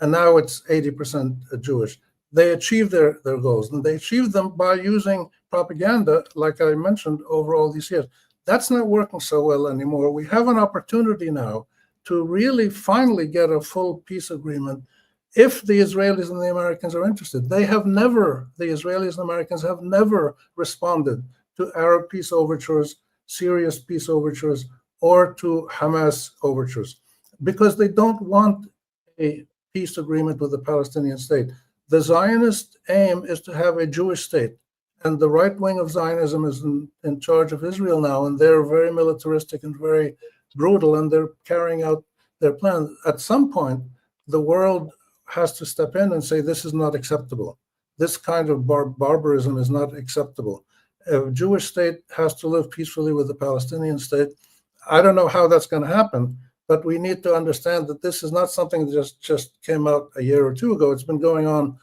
And now it's 80% Jewish. They achieved their goals, and they achieved them by using propaganda, like I mentioned, over all these years. That's not working so well anymore. We have an opportunity now to really finally get a full peace agreement if the Israelis and the Americans are interested. The Israelis and Americans have never responded to Arab peace overtures, serious peace overtures, or to Hamas overtures, because they don't want a peace agreement with the Palestinian state. The Zionist aim is to have a Jewish state, and the right wing of Zionism is in charge of Israel now, and they're very militaristic and very brutal, and they're carrying out their plan. At some point, the world has to step in and say, this is not acceptable. This kind of barbarism is not acceptable. A Jewish state has to live peacefully with the Palestinian state. I don't know how that's going to happen, but we need to understand that this is not something that just came out a year or 2 ago. It's been going on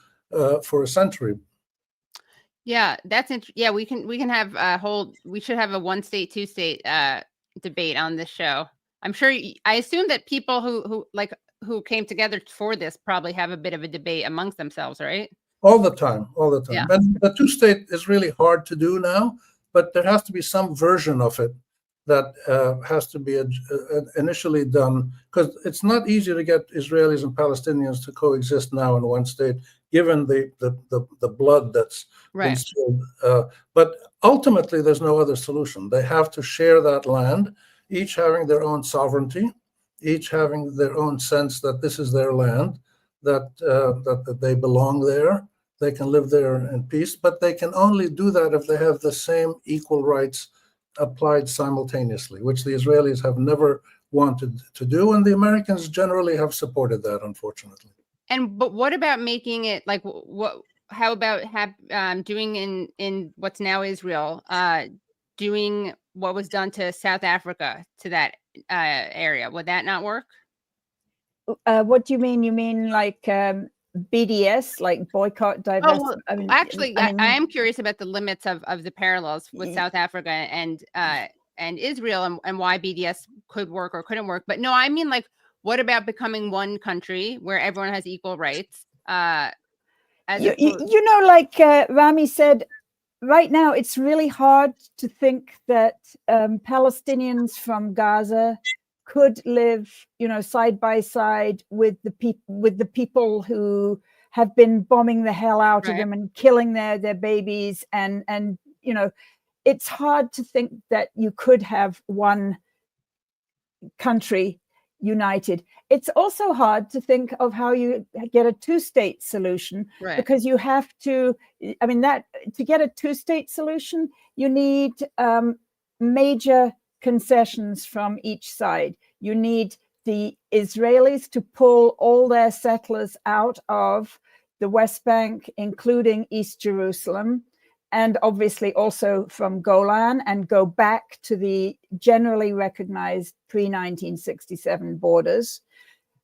for a century. Yeah, that's yeah. We can have we should have a 1 state, 2 state debate on this show. I'm sure. I assume that people who came together for this probably have a bit of a debate amongst themselves, right? All the time. Yeah. And the 2 state is really hard to do now, but there has to be some version of it that has to be initially done, because it's not easy to get Israelis and Palestinians to coexist now in 1 state, given the blood that's been spilled. But ultimately, there's no other solution. They have to share that land, each having their own sovereignty, each having their own sense that this is their land, that they belong there. They can live there in peace, but they can only do that if they have the same equal rights applied simultaneously, which the Israelis have never wanted to do, and the Americans generally have supported that, unfortunately. But what about making it like what? How about doing in what's now Israel, doing what was done to South Africa, to that area? Would that not work? What do you mean? You mean like BDS, like boycott, divest. Oh, well, I mean, actually, I mean, I am curious about the limits of the parallels with Ye- South Africa and Israel, and why BDS could work or couldn't work. But no, I mean, like, what about becoming one country where everyone has equal rights? As you know, like Rami said, right now it's really hard to think that Palestinians from Gaza could live, you know, side by side with the people who have been bombing the hell out of Right. them and killing their babies, and you know, it's hard to think that you could have one country united. It's also hard to think of how you get a two-state solution, Right. because you have to, I mean, that to get a two-state solution, you need major concessions from each side. You need the Israelis to pull all their settlers out of the West Bank, including East Jerusalem, and obviously also from Golan, and go back to the generally recognized pre-1967 borders,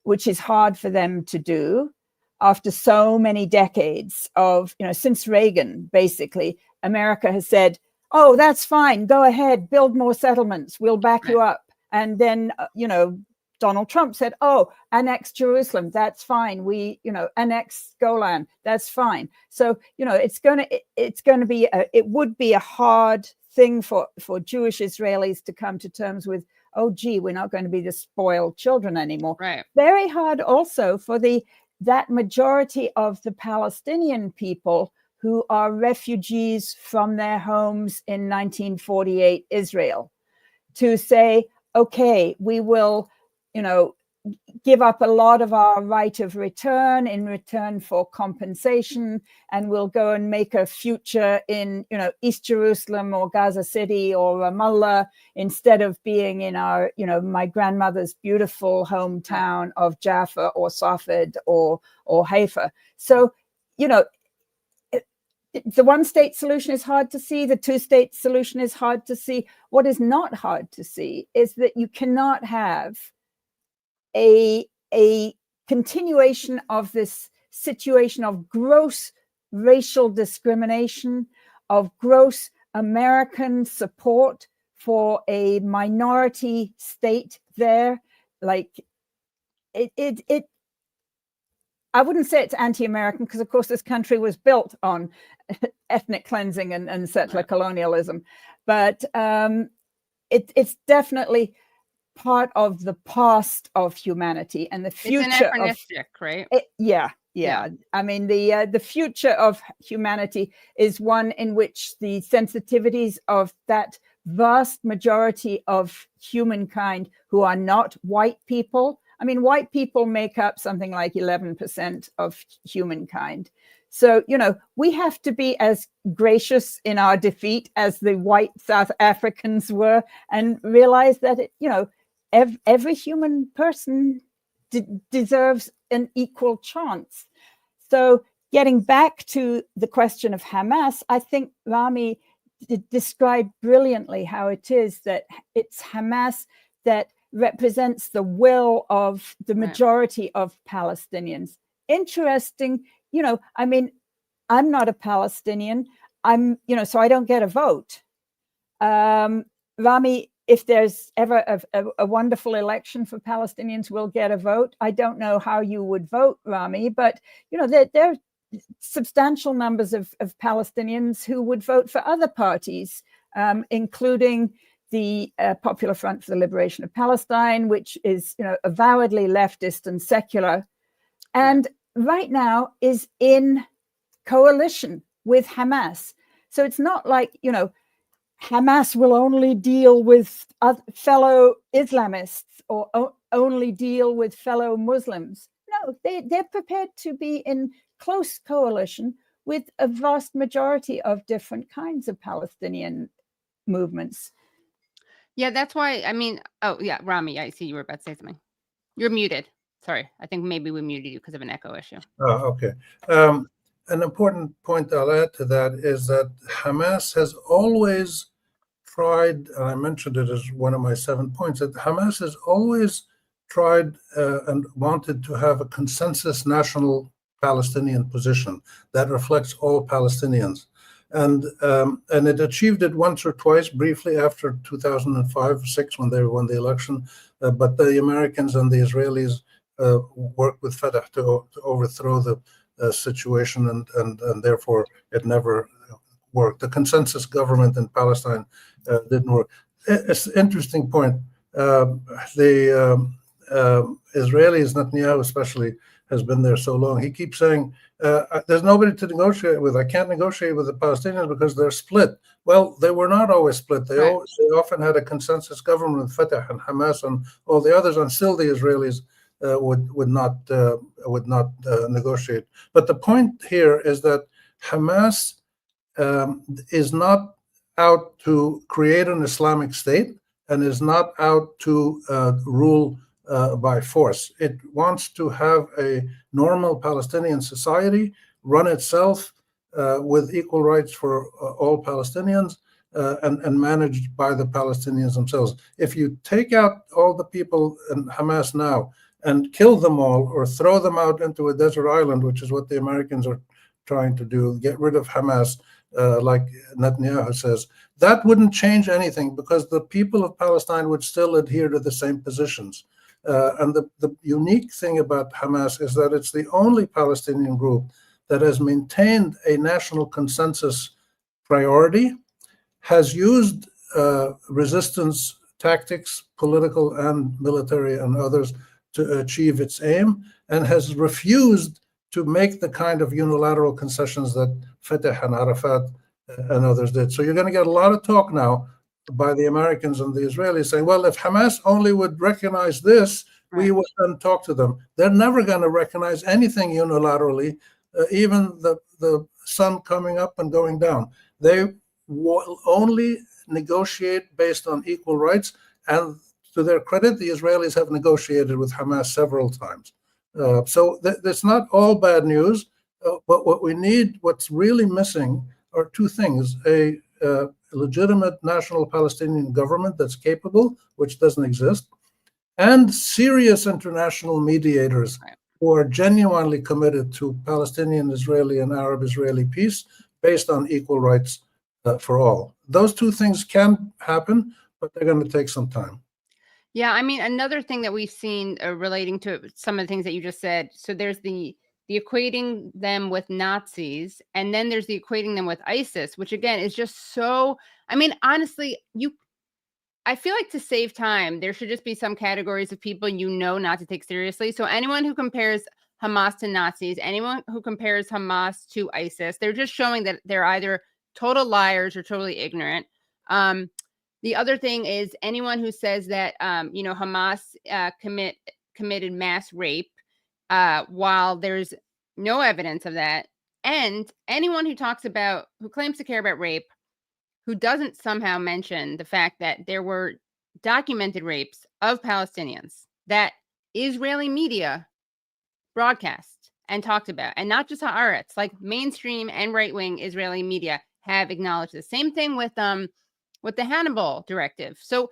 which is hard for them to do after so many decades of, you know, since Reagan, basically, America has said, oh, that's fine, go ahead, build more settlements, we'll back you up. And then, you know, Donald Trump said, oh, annex Jerusalem, that's fine. We, you know, annex Golan, that's fine. So, you know, it would be a hard thing for Jewish Israelis to come to terms with, oh, gee, we're not going to be the spoiled children anymore. Right. Very hard also for that majority of the Palestinian people who are refugees from their homes in 1948 Israel to say, okay, we will, you know, give up a lot of our right of return in return for compensation, and we'll go and make a future in, you know, East Jerusalem or Gaza City or Ramallah, instead of being in our, you know, my grandmother's beautiful hometown of Jaffa or Safed or Haifa. So, you know, the one-state solution is hard to see. The two-state solution is hard to see. What is not hard to see is that you cannot have a continuation of this situation of gross racial discrimination, of gross American support for a minority state there. Like it I wouldn't say it's anti-American, because of course this country was built on ethnic cleansing and settler colonialism, but it's definitely part of the past of humanity and the future. It's anachronistic, right? Yeah. I mean, the future of humanity is one in which the sensitivities of that vast majority of humankind who are not white people. I mean, white people make up something like 11% of humankind. So, you know, we have to be as gracious in our defeat as the white South Africans were, and realize that, you know, every human person deserves an equal chance. So getting back to the question of Hamas, I think Rami described brilliantly how it is that it's Hamas that represents the will of the majority of Palestinians. Interesting, you know, I mean, I'm not a Palestinian. I'm, you know, so I don't get a vote. Rami, if there's ever a wonderful election for Palestinians, we'll get a vote. I don't know how you would vote, Rami, but, you know, there are substantial numbers of Palestinians who would vote for other parties, including the Popular Front for the Liberation of Palestine, which is, you know, avowedly leftist and secular, and right now is in coalition with Hamas. So it's not like, you know, Hamas will only deal with fellow Islamists or only deal with fellow Muslims. No, they're prepared to be in close coalition with a vast majority of different kinds of Palestinian movements. Yeah, that's why, I mean, oh yeah, Rami, I see you were about to say something. You're muted. Sorry, I think maybe we muted you because of an echo issue. Oh, okay. An important point I'll add to that is that Hamas has always tried, and I mentioned it as one of my 7 points, that Hamas has always tried and wanted to have a consensus national Palestinian position that reflects all Palestinians. And it achieved it once or twice briefly after 2005-6 when they won the election. But the Americans and the Israelis worked with Fatah to overthrow the situation, and therefore it never worked. The consensus government in Palestine didn't work. It's an interesting point. The Israelis, Netanyahu especially, has been there so long. He keeps saying, there's nobody to negotiate with. I can't negotiate with the Palestinians because they're split. Well, they were not always split. They often had a consensus government with Fatah and Hamas and all the others, and still the Israelis would not negotiate. But the point here is that Hamas is not out to create an Islamic state and is not out to rule by force. It wants to have a normal Palestinian society, run itself with equal rights for all Palestinians, and managed by the Palestinians themselves. If you take out all the people in Hamas now and kill them all or throw them out into a desert island, which is what the Americans are trying to do, get rid of Hamas, like Netanyahu says, that wouldn't change anything because the people of Palestine would still adhere to the same positions. And the unique thing about Hamas is that it's the only Palestinian group that has maintained a national consensus priority, has used resistance tactics, political and military and others, to achieve its aim, and has refused to make the kind of unilateral concessions that Fatah and Arafat and others did. So you're going to get a lot of talk now by the Americans and the Israelis saying, well, if Hamas only would recognize this, we would then talk to them. They're never going to recognize anything unilaterally, even the sun coming up and going down. They will only negotiate based on equal rights. And to their credit, the Israelis have negotiated with Hamas several times. So that's not all bad news. But what we need, what's really missing, are two things: a legitimate national Palestinian government that's capable, which doesn't exist, and serious international mediators who are genuinely committed to Palestinian, Israeli, and Arab-Israeli peace based on equal rights for all. Those two things can happen, but they're going to take some time. Yeah, I mean, another thing that we've seen relating to some of the things that you just said. So there's the equating them with Nazis, and then there's the equating them with ISIS, which again is just so. I mean, honestly, I feel like to save time, there should just be some categories of people not to take seriously. So anyone who compares Hamas to Nazis, anyone who compares Hamas to ISIS, they're just showing that they're either total liars or totally ignorant. The other thing is anyone who says that Hamas committed mass rape, while there's no evidence of that, and anyone who claims to care about rape, who doesn't somehow mention the fact that there were documented rapes of Palestinians that Israeli media broadcast and talked about, and not just Haaretz, like mainstream and right-wing Israeli media have acknowledged the same thing with the Hannibal directive. So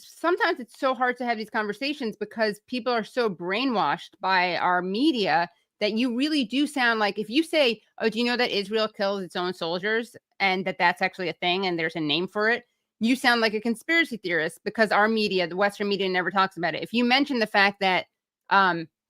sometimes it's so hard to have these conversations because people are so brainwashed by our media that you really do sound like, if you say, oh, do you know that Israel kills its own soldiers and that's actually a thing and there's a name for it, you sound like a conspiracy theorist because our media, the Western media, never talks about it. If you mention the fact that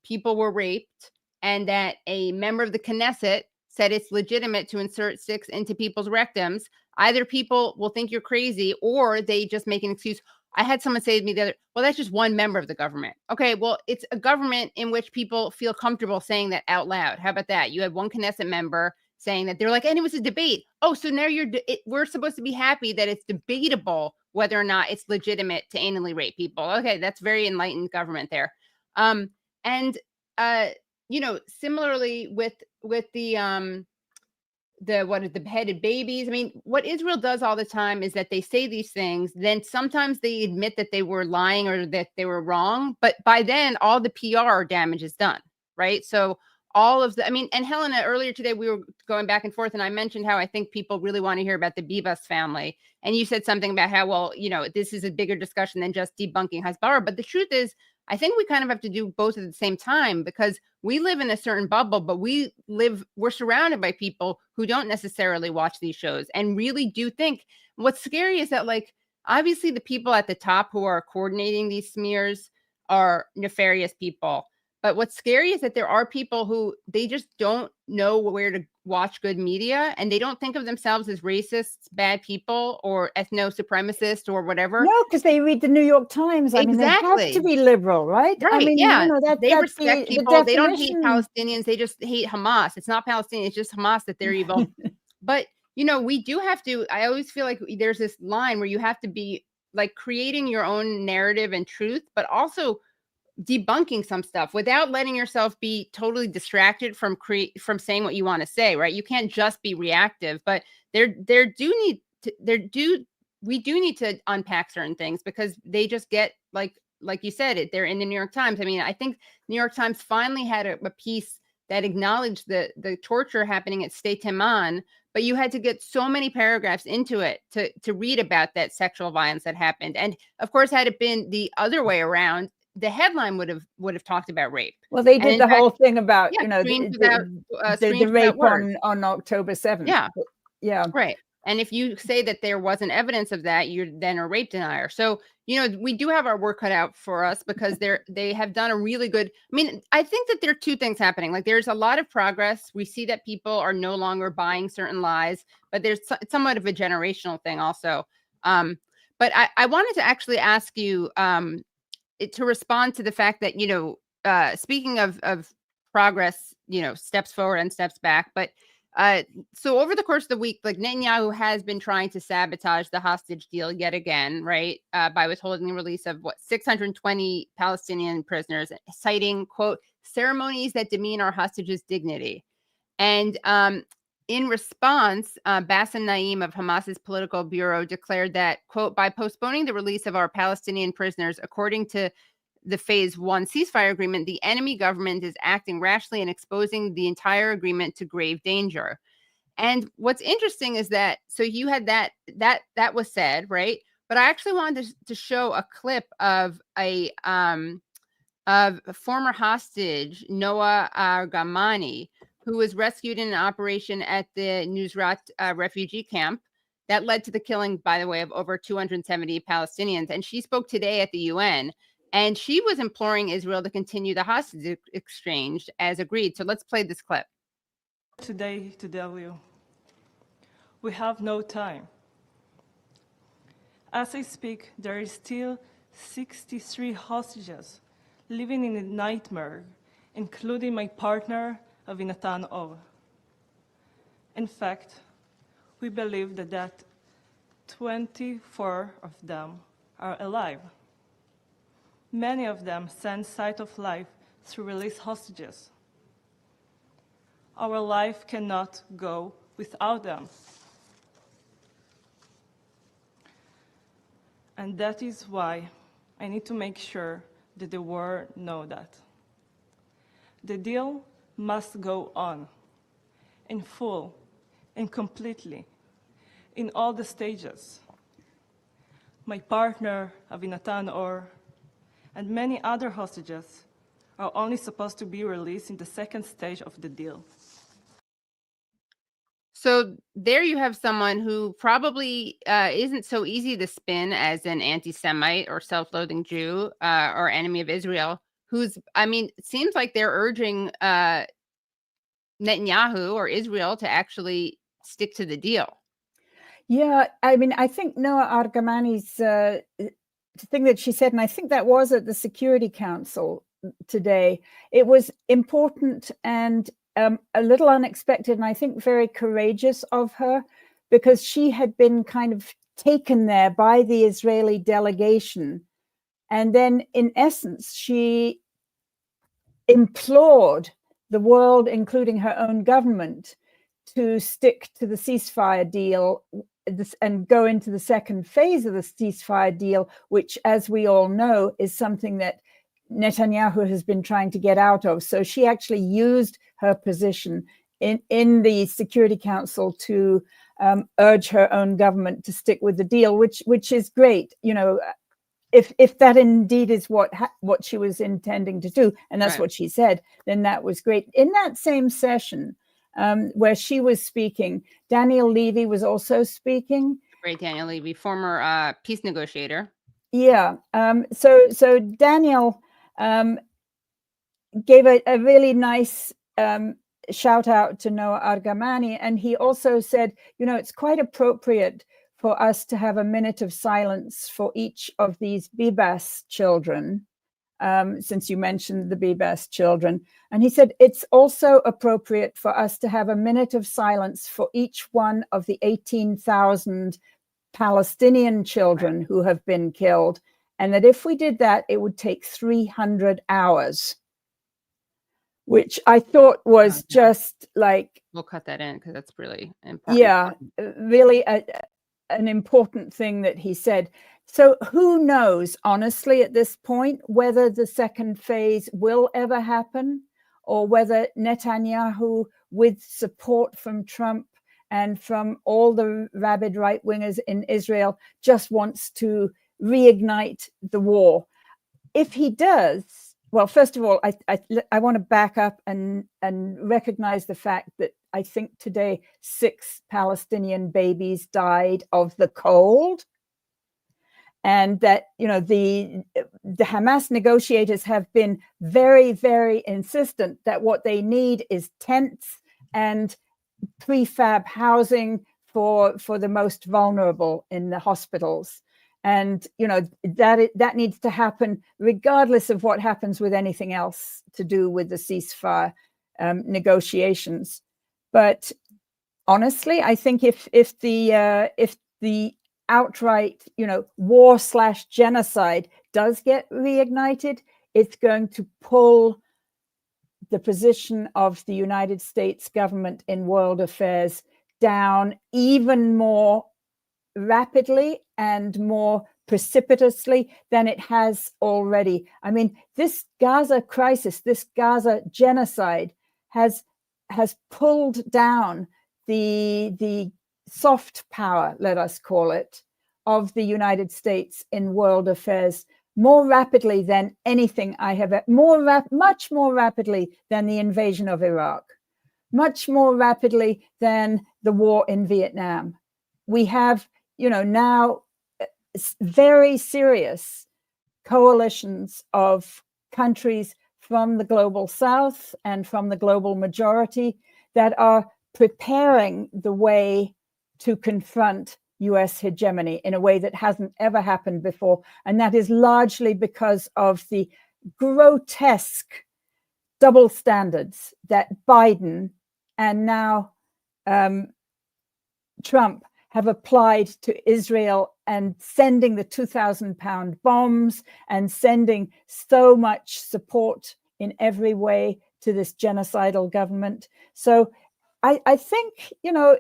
people were raped and that a member of the Knesset said it's legitimate to insert sticks into people's rectums, either people will think you're crazy or they just make an excuse. I had someone say to me the other, well, that's just one member of the government. Okay, well, it's a government in which people feel comfortable saying that out loud. How about that? You had one Knesset member saying that they're like, and it was a debate. Oh, so now we're supposed to be happy that it's debatable whether or not it's legitimate to anally rape people. Okay, that's very enlightened government there. Similarly with the beheaded babies. I mean, what Israel does all the time is that they say these things, then sometimes they admit that they were lying or that they were wrong, but by then all the PR damage is done, right? So and Helena, earlier today, we were going back and forth and I mentioned how I think people really want to hear about the Bibas family. And you said something about how, this is a bigger discussion than just debunking Hezbollah. But the truth is, I think we kind of have to do both at the same time, because we live in a certain bubble, but we're surrounded by people who don't necessarily watch these shows and really do think. What's scary is that, like, obviously the people at the top who are coordinating these smears are nefarious people. But what's scary is that there are people who they just don't know where to watch good media, and they don't think of themselves as racists, bad people, or ethno-supremacists or whatever. No, because they read the New York Times. I mean, they have Exactly. to be liberal, right? I Right, mean, yeah. you know, They that's respect the people. They don't hate definition. Palestinians. They just hate Hamas. It's not Palestinians. It's just Hamas that they're evil. But, you know, we do have to, I always feel like there's this line where you have to be like creating your own narrative and truth, but also debunking some stuff without letting yourself be totally distracted from saying what you want to say, right? You can't just be reactive, but we do need to unpack certain things, because they just get like you said, they're in the New York Times. I mean, I think New York Times finally had a piece that acknowledged the torture happening at State Teman, but you had to get so many paragraphs into it to read about that sexual violence that happened. And of course, had it been the other way around, the headline would have talked about rape. Well, they And did in the fact, whole thing about, yeah, you know, screams the without rape words. on October 7th. Yeah. Yeah. Right. And if you say that there wasn't evidence of that, you're then a rape denier. So, you know, we do have our work cut out for us, because they have done a really good. I mean, I think that there are two things happening. Like, there's a lot of progress. We see that people are no longer buying certain lies, but there's somewhat of a generational thing also. But I wanted to actually ask you to respond to the fact that, you know, speaking of progress, you know, steps forward and steps back, but so over the course of the week, like, Netanyahu has been trying to sabotage the hostage deal yet again, right? By withholding the release of 620 Palestinian prisoners, citing, quote, ceremonies that demean our hostages' dignity. And in response, Bassem Naim of Hamas's political bureau declared that, quote, by postponing the release of our Palestinian prisoners, according to the phase 1 ceasefire agreement, the enemy government is acting rashly and exposing the entire agreement to grave danger. And what's interesting is that, so you had that was said, right? But I actually wanted to show a clip of a former hostage, Noah Argamani, who was rescued in an operation at the Nusrat refugee camp that led to the killing, by the way, of over 270 Palestinians. And she spoke today at the UN. And she was imploring Israel to continue the hostage exchange as agreed. So let's play this clip. Today to tell you, we have no time. As I speak, there is still 63 hostages living in a nightmare, including my partner, Avinatan O. In fact, we believe that 24 of them are alive. Many of them send sight of life through released hostages. Our life cannot go without them. And that is why I need to make sure that the world know that. The deal must go on, in full and completely, in all the stages. My partner, Avinatan Or, and many other hostages are only supposed to be released in the second stage of the deal. So there you have someone who probably isn't so easy to spin as an anti-Semite or self-loathing Jew or enemy of Israel, who's, I mean, it seems like they're urging Netanyahu or Israel to actually stick to the deal. Yeah, I mean, I think Noah Argamani's thing that she said, and I think that was at the Security Council today, it was important and a little unexpected, and I think very courageous of her, because she had been kind of taken there by the Israeli delegation. And then, in essence, she implored the world, including her own government, to stick to the ceasefire deal and go into the second phase of the ceasefire deal, which, as we all know, is something that Netanyahu has been trying to get out of. So she actually used her position in the Security Council to urge her own government to stick with the deal, which is great. You know, if that indeed is what she was intending to do, and that's Right. what she said, then that was great. In that same session where she was speaking, Daniel Levy was also speaking. Great, Daniel Levy, former peace negotiator. Yeah. So Daniel gave a really nice shout out to Noah Argamani, and he also said, you know, it's quite appropriate for us to have a minute of silence for each of these Bibas children, since you mentioned the Bibas children. And he said, it's also appropriate for us to have a minute of silence for each one of the 18,000 Palestinian children who have been killed. And that if we did that, it would take 300 hours, which I thought was just like, We'll cut that in because that's really important. yeah, really an important thing that he said. So who knows, honestly, at this point, whether the second phase will ever happen, or whether Netanyahu, with support from Trump and from all the rabid right-wingers in Israel, just wants to reignite the war. If he does, well, first of all, I want to back up and recognize the fact that I think today 6 Palestinian babies died of the cold, and that, you know, the Hamas negotiators have been very, very insistent that what they need is tents and prefab housing for the most vulnerable in the hospitals. And, you know, that needs to happen regardless of what happens with anything else to do with the ceasefire negotiations. But honestly, I think if the outright, you know, war/genocide does get reignited, it's going to pull the position of the United States government in world affairs down even more rapidly and more precipitously than it has already. I mean, this Gaza crisis, this Gaza genocide has pulled down the soft power, let us call it, of the United States in world affairs more rapidly than anything I have, much more rapidly than the invasion of Iraq, much more rapidly than the war in Vietnam. We have, you know, now very serious coalitions of countries from the global south and from the global majority that are preparing the way to confront US hegemony in a way that hasn't ever happened before. And that is largely because of the grotesque double standards that Biden and now Trump have applied to Israel, and sending the 2,000-pound bombs and sending so much support in every way to this genocidal government. So I think, you know,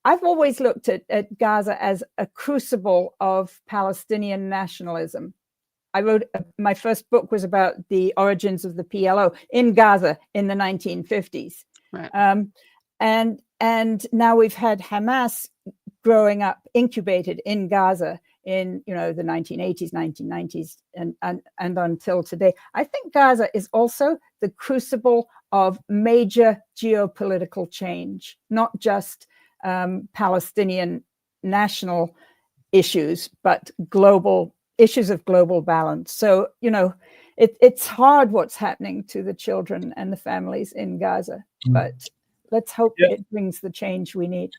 I've always looked at Gaza as a crucible of Palestinian nationalism. I wrote, my first book was about the origins of the PLO in Gaza in the 1950s. Right. And now we've had Hamas growing up, incubated in Gaza in, you know, the 1980s, 1990s, and until today. I think Gaza is also the crucible of major geopolitical change, not just Palestinian national issues, but global issues of global balance. So, you know, it's hard what's happening to the children and the families in Gaza, but let's hope it brings the change we need.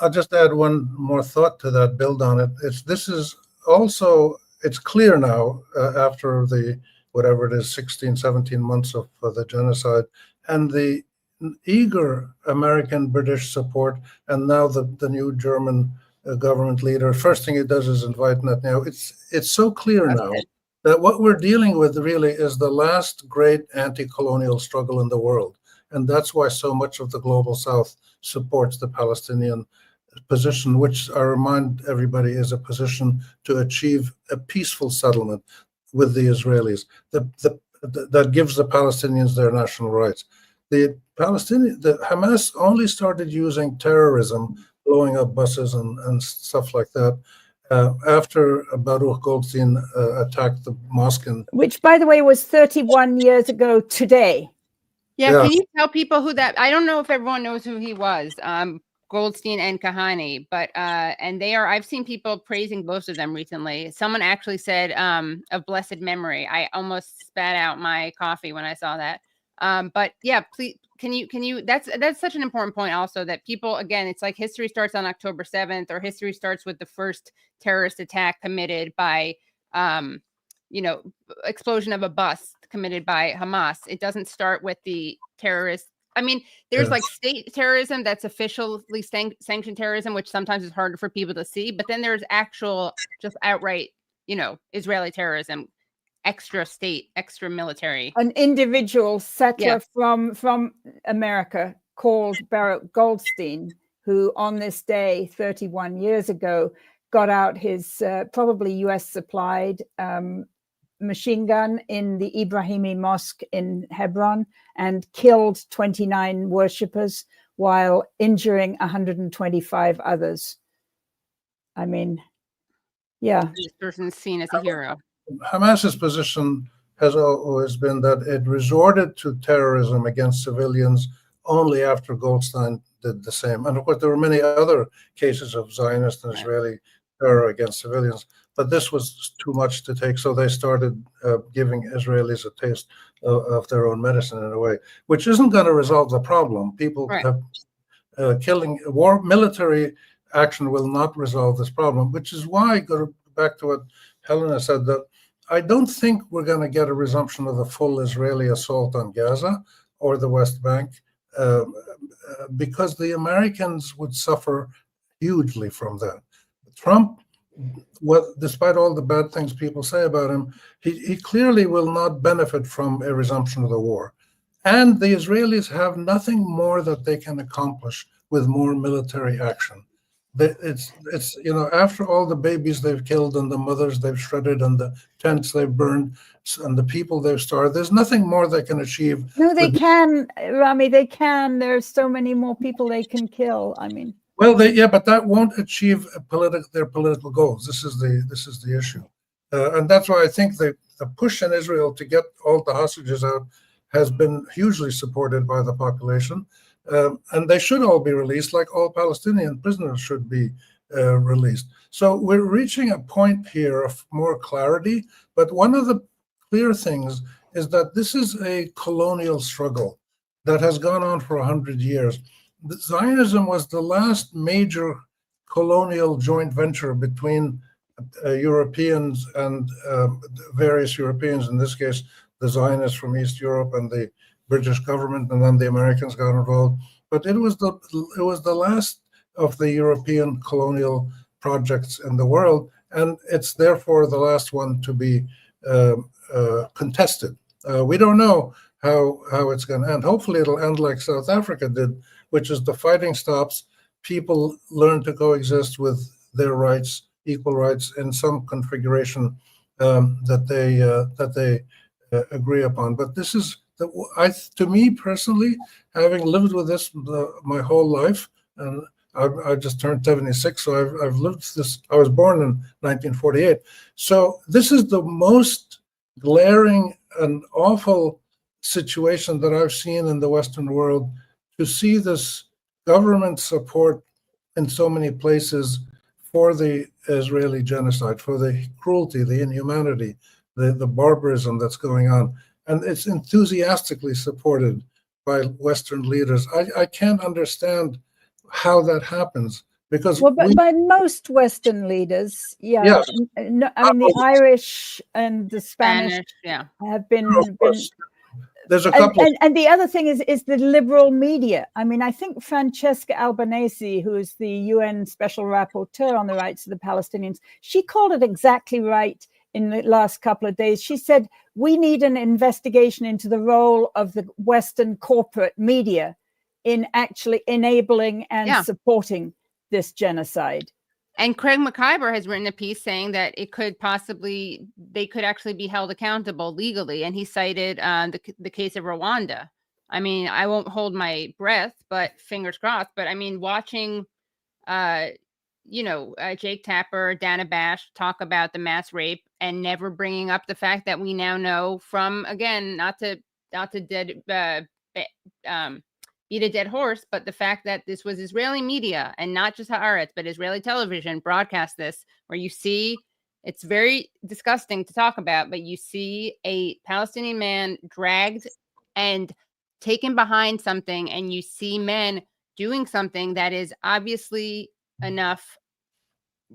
I'll just add one more thought to that, build on it. This is also, it's clear now after the, whatever it is, 16, 17 months of the genocide and the eager American, British support, and now the new German government leader, first thing he does is invite Netanyahu. It's so clear now that what we're dealing with really is the last great anti-colonial struggle in the world. And that's why so much of the global south supports the Palestinian position, which I remind everybody is a position to achieve a peaceful settlement with the Israelis that gives the Palestinians their national rights. The Hamas only started using terrorism, blowing up buses and stuff like that, after Baruch Goldstein attacked the mosque in. Which, by the way, was 31 years ago today. Yeah, Yeah. can you tell people who that? I don't know if everyone knows who he was. Goldstein and Kahane, but and they are. I've seen people praising both of them recently. Someone actually said of blessed memory. I almost spat out my coffee when I saw that. But yeah, please, can you? That's such an important point. Also, that people, again, it's like history starts on October 7th, or history starts with the first terrorist attack committed by explosion of a bus committed by Hamas. It doesn't start with the terrorist. I mean, there's like state terrorism that's officially sanctioned terrorism, which sometimes is harder for people to see. But then there's actual, just outright, Israeli terrorism, extra state, extra military. An individual settler from America called Baruch Goldstein, who on this day 31 years ago got out his probably US supplied machine gun in the Ibrahimi Mosque in Hebron and killed 29 worshippers while injuring 125 others. I mean, yeah. This person's seen as a hero. Hamas's position has always been that it resorted to terrorism against civilians only after Goldstein did the same. And of course, there were many other cases of Zionist and Israeli terror against civilians, but this was too much to take. So they started giving Israelis a taste of their own medicine in a way, which isn't going to resolve the problem. People have military action will not resolve this problem, which is why, go back to what Helena said, that I don't think we're going to get a resumption of the full Israeli assault on Gaza or the West Bank, because the Americans would suffer hugely from that. Trump, despite all the bad things people say about him, he clearly will not benefit from a resumption of the war. And the Israelis have nothing more that they can accomplish with more military action. It's after all the babies they've killed and the mothers they've shredded and the tents they've burned and the people they've starved, there's nothing more they can achieve. No, they can, Rami, they can. There's so many more people they can kill. I mean, well, but that won't achieve their political goals. This is the issue, and that's why I think the push in Israel to get all the hostages out has been hugely supported by the population, and they should all be released, like all Palestinian prisoners should be released. So we're reaching a point here of more clarity. But one of the clear things is that this is a colonial struggle that has gone on for 100 years. Zionism was the last major colonial joint venture between Europeans and various Europeans, in this case, the Zionists from East Europe and the British government, and then the Americans got involved. But it was the last of the European colonial projects in the world, and it's therefore the last one to be contested. We don't know how it's going to end. Hopefully it'll end like South Africa did, which is the fighting stops, people learn to coexist with their rights, equal rights, in some configuration that they agree upon. But this is, to me personally, having lived with this my whole life, and I just turned 76, so I've lived this. I was born in 1948. So this is the most glaring and awful situation that I've seen in the Western world, to see this government support in so many places for the Israeli genocide, for the cruelty, the inhumanity, the barbarism that's going on. And it's enthusiastically supported by Western leaders. I can't understand how that happens, because by most Western leaders, yes. I mean, the Irish and the Spanish have been. There's a couple. And the other thing is the liberal media. I mean, I think Francesca Albanese, who is the UN Special Rapporteur on the rights of the Palestinians, she called it exactly right in the last couple of days. She said, we need an investigation into the role of the Western corporate media in actually enabling and supporting this genocide. And Craig McIver has written a piece saying that they could actually be held accountable legally. And he cited the case of Rwanda. I mean, I won't hold my breath, but fingers crossed. But I mean, watching Jake Tapper, Dana Bash talk about the mass rape and never bringing up the fact that we now know from, again, not to beat a dead horse, but the fact that this was Israeli media and not just Haaretz, but Israeli television broadcast this, where you see, it's very disgusting to talk about, but you see a Palestinian man dragged and taken behind something, and you see men doing something that is obviously enough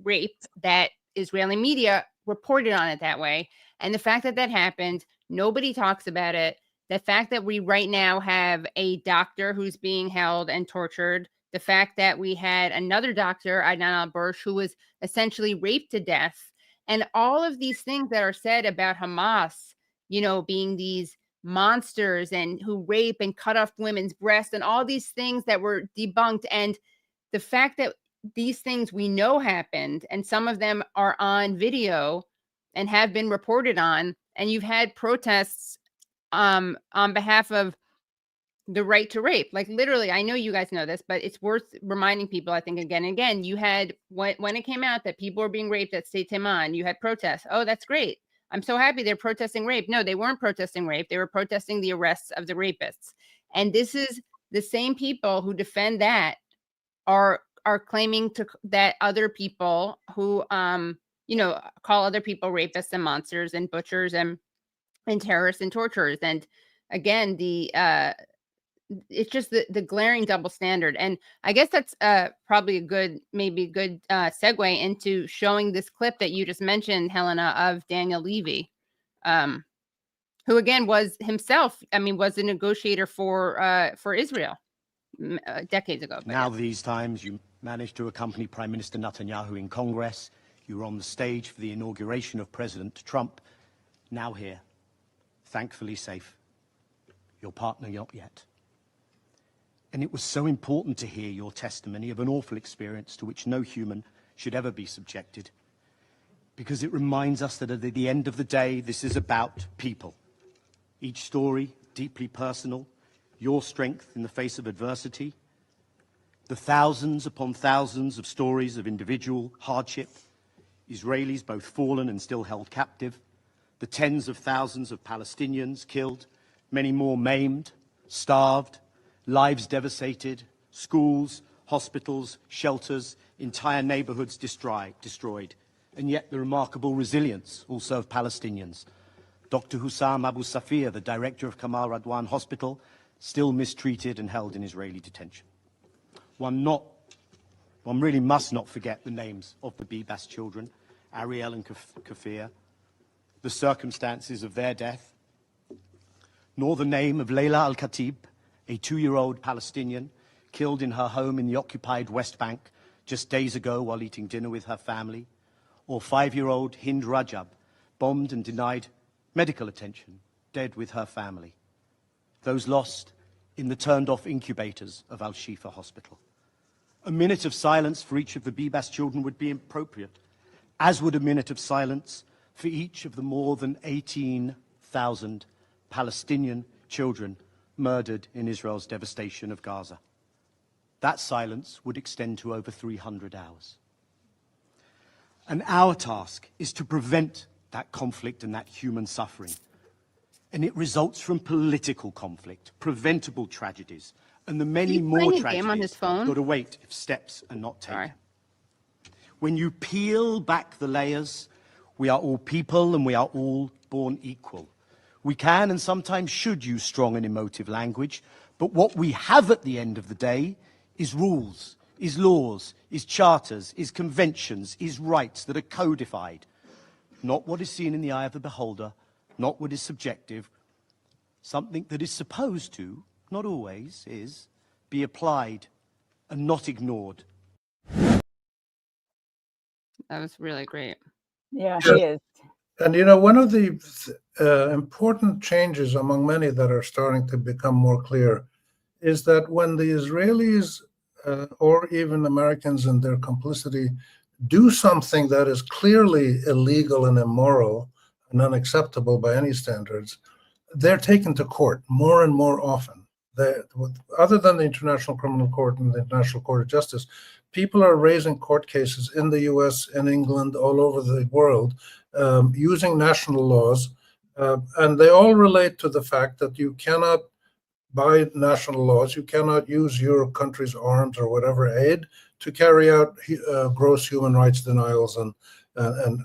rape that Israeli media reported on it that way. And the fact that that happened, nobody talks about it. The fact that we right now have a doctor who's being held and tortured, the fact that we had another doctor, Adnan al-Bursh, who was essentially raped to death, and all of these things that are said about Hamas, being these monsters and who rape and cut off women's breasts and all these things that were debunked. And the fact that these things we know happened, and some of them are on video and have been reported on, and you've had protests on behalf of the right to rape. Like, literally, I know you guys know this, but it's worth reminding people, I think, again and again. You had, when it came out that people were being raped at State Teman, you had protests. Oh, that's great. I'm so happy they're protesting rape. No, they weren't protesting rape. They were protesting the arrests of the rapists. And this is the same people who defend that are claiming that other people who, call other people rapists and monsters and butchers and terrorists and torturers. And again, it's just the glaring double standard. And I guess that's probably a good segue into showing this clip that you just mentioned, Helena, of Daniel Levy, who again was himself, was a negotiator for Israel decades ago. Now these times you managed to accompany Prime Minister Netanyahu in Congress. You were on the stage for the inauguration of President Trump. Now here, thankfully safe. Your partner not yet. And it was so important to hear your testimony of an awful experience to which no human should ever be subjected, because it reminds us that at the end of the day, this is about people. Each story deeply personal, your strength in the face of adversity, the thousands upon thousands of stories of individual hardship, Israelis both fallen and still held captive, the tens of thousands of Palestinians killed, many more maimed, starved, lives devastated, schools, hospitals, shelters, entire neighborhoods destroyed, and yet the remarkable resilience also of Palestinians. Dr. Hussam Abu Safir, the director of Kamal Radwan Hospital, still mistreated and held in Israeli detention. One really must not forget the names of the Bibas children, Ariel and Kafir, the circumstances of their death, nor the name of Leila Al-Khatib, a 2-year-old Palestinian killed in her home in the occupied West Bank just days ago while eating dinner with her family, or 5-year-old Hind Rajab, bombed and denied medical attention, dead with her family. Those lost in the turned-off incubators of Al-Shifa Hospital. A minute of silence for each of the Bibas children would be appropriate, as would a minute of silence for each of the more than 18,000 Palestinian children murdered in Israel's devastation of Gaza. That silence would extend to over 300 hours. And our task is to prevent that conflict and that human suffering. And it results from political conflict, preventable tragedies, and the many more tragedies that await if steps are not taken. Sorry. When you peel back the layers, we are all people and we are all born equal. We can and sometimes should use strong and emotive language, but what we have at the end of the day is rules, is laws, is charters, is conventions, is rights that are codified. Not what is seen in the eye of the beholder, not what is subjective, something that is supposed to, not always, is be applied and not ignored. That was really great. Yeah, he is. And one of the important changes among many that are starting to become more clear is that when the Israelis or even Americans in their complicity do something that is clearly illegal and immoral and unacceptable by any standards, they're taken to court more and more often. Other than the International Criminal Court and the International Court of Justice, people are raising court cases in the US, in England, all over the world, using national laws. And they all relate to the fact that you cannot, by national laws, you cannot use your country's arms or whatever aid to carry out gross human rights denials and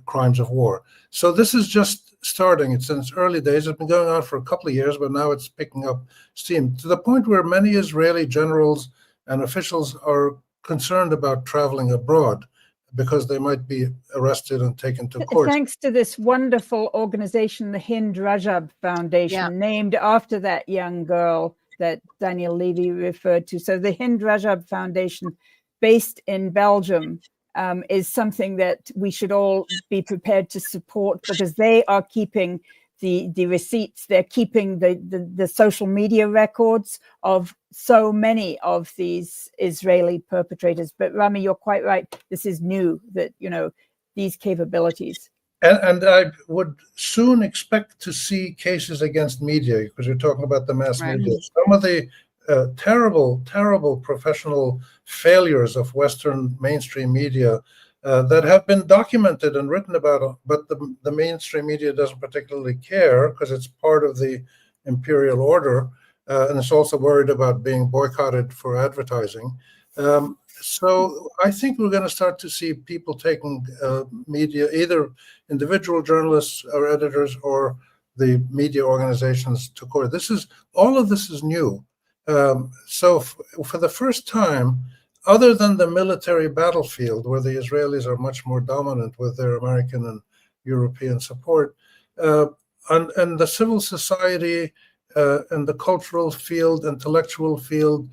crimes of war. So this is just starting. It's in its early days. It's been going on for a couple of years, but now it's picking up steam to the point where many Israeli generals and officials are concerned about traveling abroad because they might be arrested and taken to court. Thanks to this wonderful organization, the Hind Rajab Foundation, named after that young girl that Daniel Levy referred to. So the Hind Rajab Foundation, based in Belgium, is something that we should all be prepared to support, because they are keeping the receipts, they're keeping the social media records of so many of these Israeli perpetrators. But Rami, you're quite right. This is new, that, these capabilities. And I would soon expect to see cases against media, because you're talking about the mass media. Some of the terrible, terrible professional failures of Western mainstream media that have been documented and written about, but the mainstream media doesn't particularly care because it's part of the imperial order, and it's also worried about being boycotted for advertising. So I think we're going to start to see people taking media, either individual journalists or editors or the media organizations, to court. All of this is new. So for the first time, other than the military battlefield, where the Israelis are much more dominant with their American and European support, and the civil society and the cultural field, intellectual field,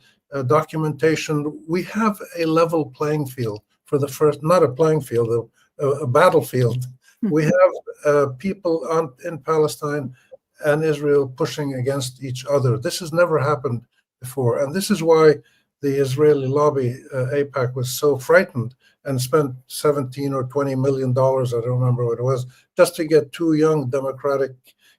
documentation, we have a level playing field for the first, not a playing field, a battlefield. We have people in Palestine and Israel pushing against each other. This has never happened before. And this is why the Israeli lobby, AIPAC, was so frightened and spent $17 or $20 million, I don't remember what it was, just to get two young Democratic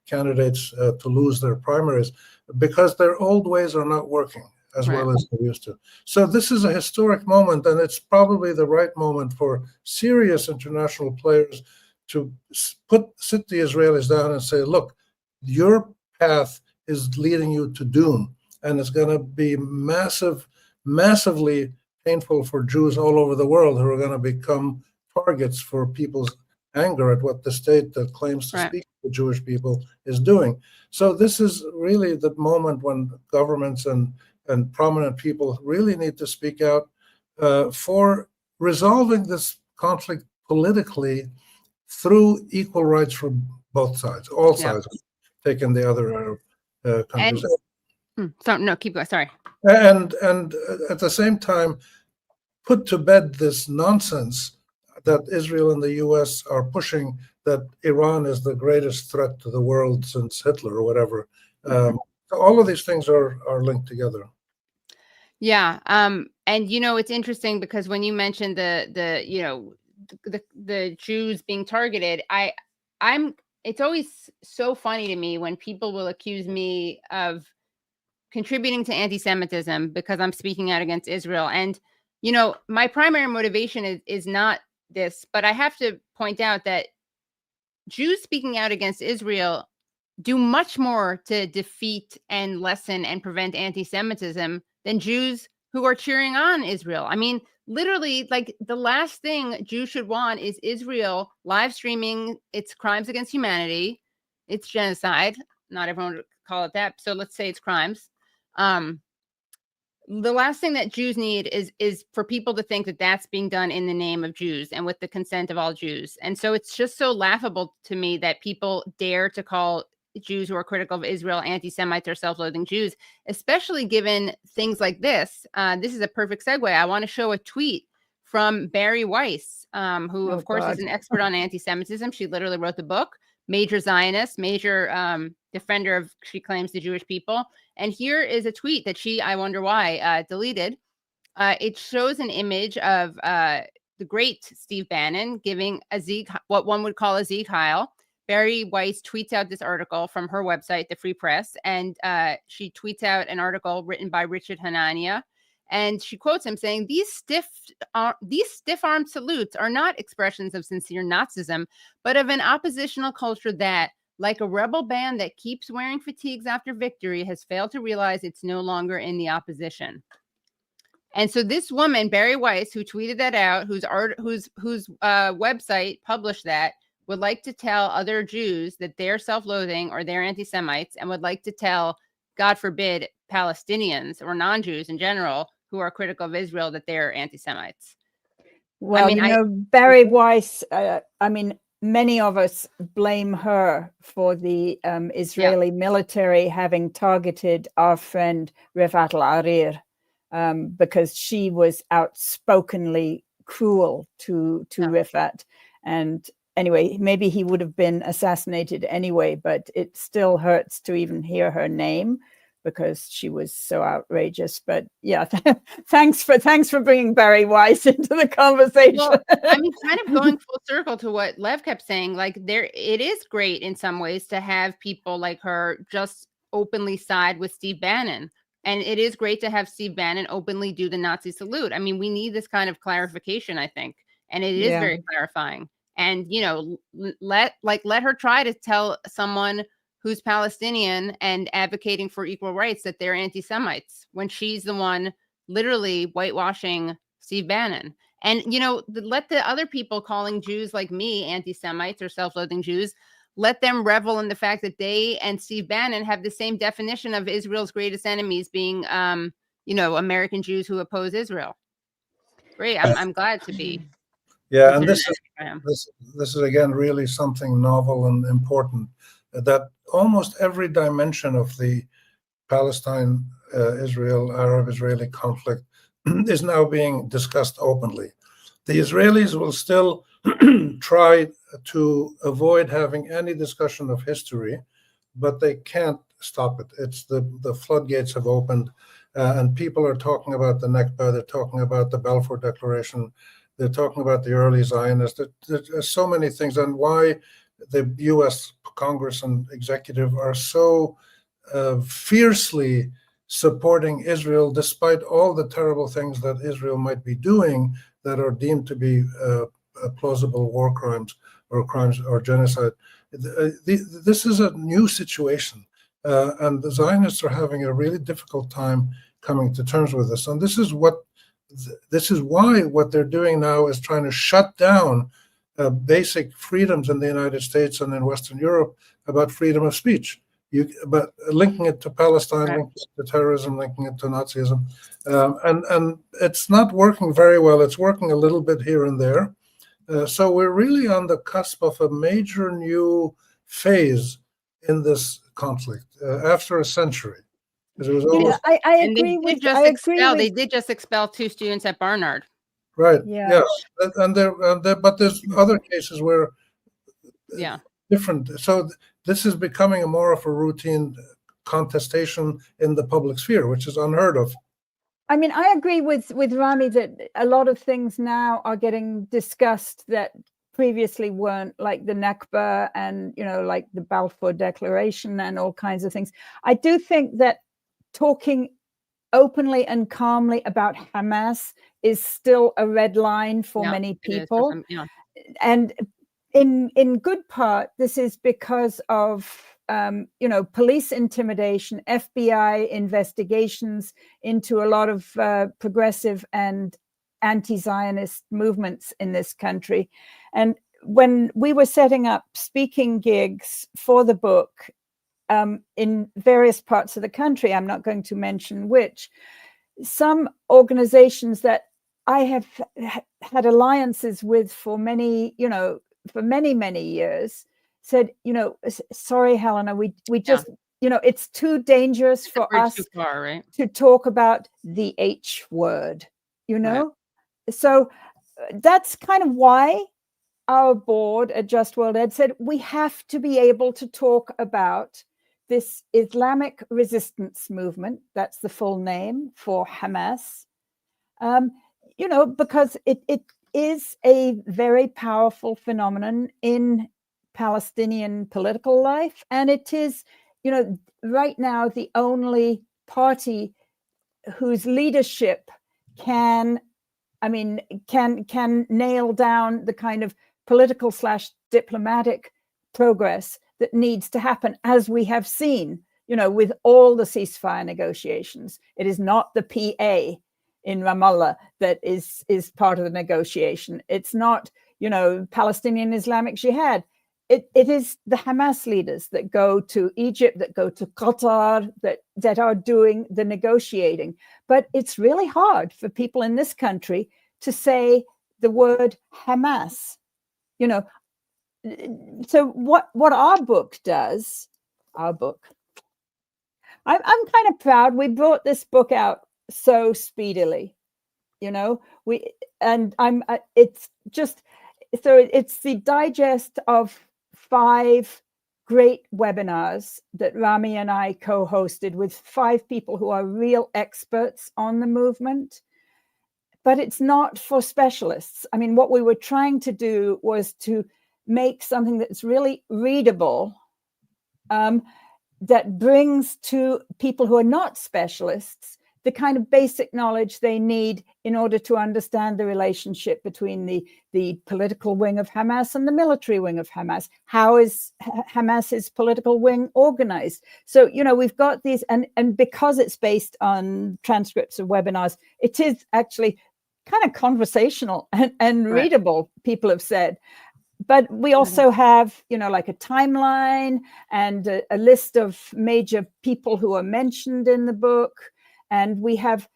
candidates to lose their primaries, because their old ways are not working as well as they used to. So this is a historic moment, and it's probably the right moment for serious international players to sit the Israelis down and say, look, your path is leading you to doom, and it's going to be massively painful for Jews all over the world who are going to become targets for people's anger at what the state that claims to speak to the Jewish people is doing. So this is really the moment when governments and prominent people really need to speak out for resolving this conflict politically through equal rights for both sides, all sides, taking the other countries. So no, keep going. Sorry. And at the same time, put to bed this nonsense that Israel and the U.S. are pushing, that Iran is the greatest threat to the world since Hitler or whatever. So all of these things are linked together. Yeah. And it's interesting because when you mentioned the Jews being targeted, it's always so funny to me when people will accuse me of contributing to anti-Semitism because I'm speaking out against Israel. And, my primary motivation is not this, but I have to point out that Jews speaking out against Israel do much more to defeat and lessen and prevent anti-Semitism than Jews who are cheering on Israel. I mean, literally, like, the last thing Jews should want is Israel live streaming its crimes against humanity. It's genocide. Not everyone would call it that. So let's say it's crimes. The last thing that Jews need is for people to think that that's being done in the name of Jews and with the consent of all Jews. And so it's just so laughable to me that people dare to call Jews who are critical of Israel anti-Semites or self-loathing Jews, especially given things like this. This is a perfect segue. I want to show a tweet from Barry Weiss, who, of course, is an expert on anti-Semitism. She literally wrote the book, major Zionist, major defender of, she claims, the Jewish people. And here is a tweet that she, I wonder why, deleted. It shows an image of the great Steve Bannon giving a Zeke, what one would call a Zeke Heil. Barry Weiss tweets out this article from her website, The Free Press, and she tweets out an article written by Richard Hanania. And she quotes him saying, these stiff-armed salutes are not expressions of sincere Nazism, but of an oppositional culture that, like a rebel band that keeps wearing fatigues after victory, has failed to realize it's no longer in the opposition. And so this woman, Barry Weiss, who tweeted that out, whose website published that, would like to tell other Jews that they're self-loathing or they're anti-Semites, and would like to tell, God forbid, Palestinians or non-Jews in general who are critical of Israel that they're anti-Semites. Well, Barry Weiss, many of us blame her for the Israeli military having targeted our friend Rifat al-Arir, because she was outspokenly cruel to Rifat. And anyway, maybe he would have been assassinated anyway, but it still hurts to even hear her name because she was so outrageous. But yeah, thanks for bringing Barry Weiss into the conversation. Well, kind of going full circle to what Lev kept saying, like it is great in some ways to have people like her just openly side with Steve Bannon. And it is great to have Steve Bannon openly do the Nazi salute. I mean, we need this kind of clarification, I think. And it is very clarifying. And, let her try to tell someone who's Palestinian and advocating for equal rights that they're anti-Semites when she's the one literally whitewashing Steve Bannon. And, let the other people calling Jews like me anti-Semites or self-loathing Jews, let them revel in the fact that they and Steve Bannon have the same definition of Israel's greatest enemies being, American Jews who oppose Israel. Great. I'm glad to be. Yeah, and this is again really something novel and important, that almost every dimension of the Palestine-Israel, Arab-Israeli conflict is now being discussed openly. The Israelis will still try to avoid having any discussion of history, but they can't stop it. It's the floodgates have opened, and people are talking about the Nakba, they're talking about the Balfour Declaration, they're talking about the early Zionists. There's so many things, and why the U.S. Congress and executive are so fiercely supporting Israel, despite all the terrible things that Israel might be doing that are deemed to be plausible war crimes or genocide. This is a new situation, and the Zionists are having a really difficult time coming to terms with this. And this is why what they're doing now is trying to shut down basic freedoms in the United States and in Western Europe about freedom of speech. But linking it to Palestine, linking it to terrorism, linking it to Nazism, and it's not working very well. It's working a little bit here and there. So we're really on the cusp of a major new phase in this conflict after a century. I agree with. They did just expel 2 students at Barnard. Right. Yeah. But there's other cases where. Different. So this is becoming more of a routine contestation in the public sphere, which is unheard of. I mean, I agree with Rami that a lot of things now are getting discussed that previously weren't, like the Nakba and, like the Balfour Declaration and all kinds of things. I do think that talking openly and calmly about Hamas is still a red line for many people. And in good part, this is because of police intimidation, FBI investigations into a lot of progressive and anti-Zionist movements in this country. And when we were setting up speaking gigs for the book in various parts of the country, I'm not going to mention which, some organizations that I have had alliances with for many, for many years said, sorry, Helena, we just, it's too dangerous for us to talk about the H word, So that's kind of why our board at Just World Ed said we have to be able to talk about this Islamic resistance movement. That's the full name for Hamas, because it is a very powerful phenomenon in Palestinian political life. And it is, right now, the only party whose leadership can nail down the kind of political / diplomatic progress that needs to happen, as we have seen, with all the ceasefire negotiations. It is not the PA in Ramallah that is part of the negotiation. It's not, Palestinian Islamic Jihad. It is the Hamas leaders that go to Egypt, that go to Qatar, that are doing the negotiating. But it's really hard for people in this country to say the word Hamas. So what our book does, I'm kind of proud we brought this book out so speedily. It's the digest of 5 great webinars that Rami and I co-hosted with 5 people who are real experts on the movement. But it's not for specialists. I mean, what we were trying to do was to make something that's really readable, that brings to people who are not specialists the kind of basic knowledge they need in order to understand the relationship between the political wing of Hamas and the military wing of Hamas. How is Hamas's political wing organized? So, we've got these, and because it's based on transcripts of webinars, it is actually kind of conversational and readable, people have said. But we also have, like a timeline and a list of major people who are mentioned in the book. And we have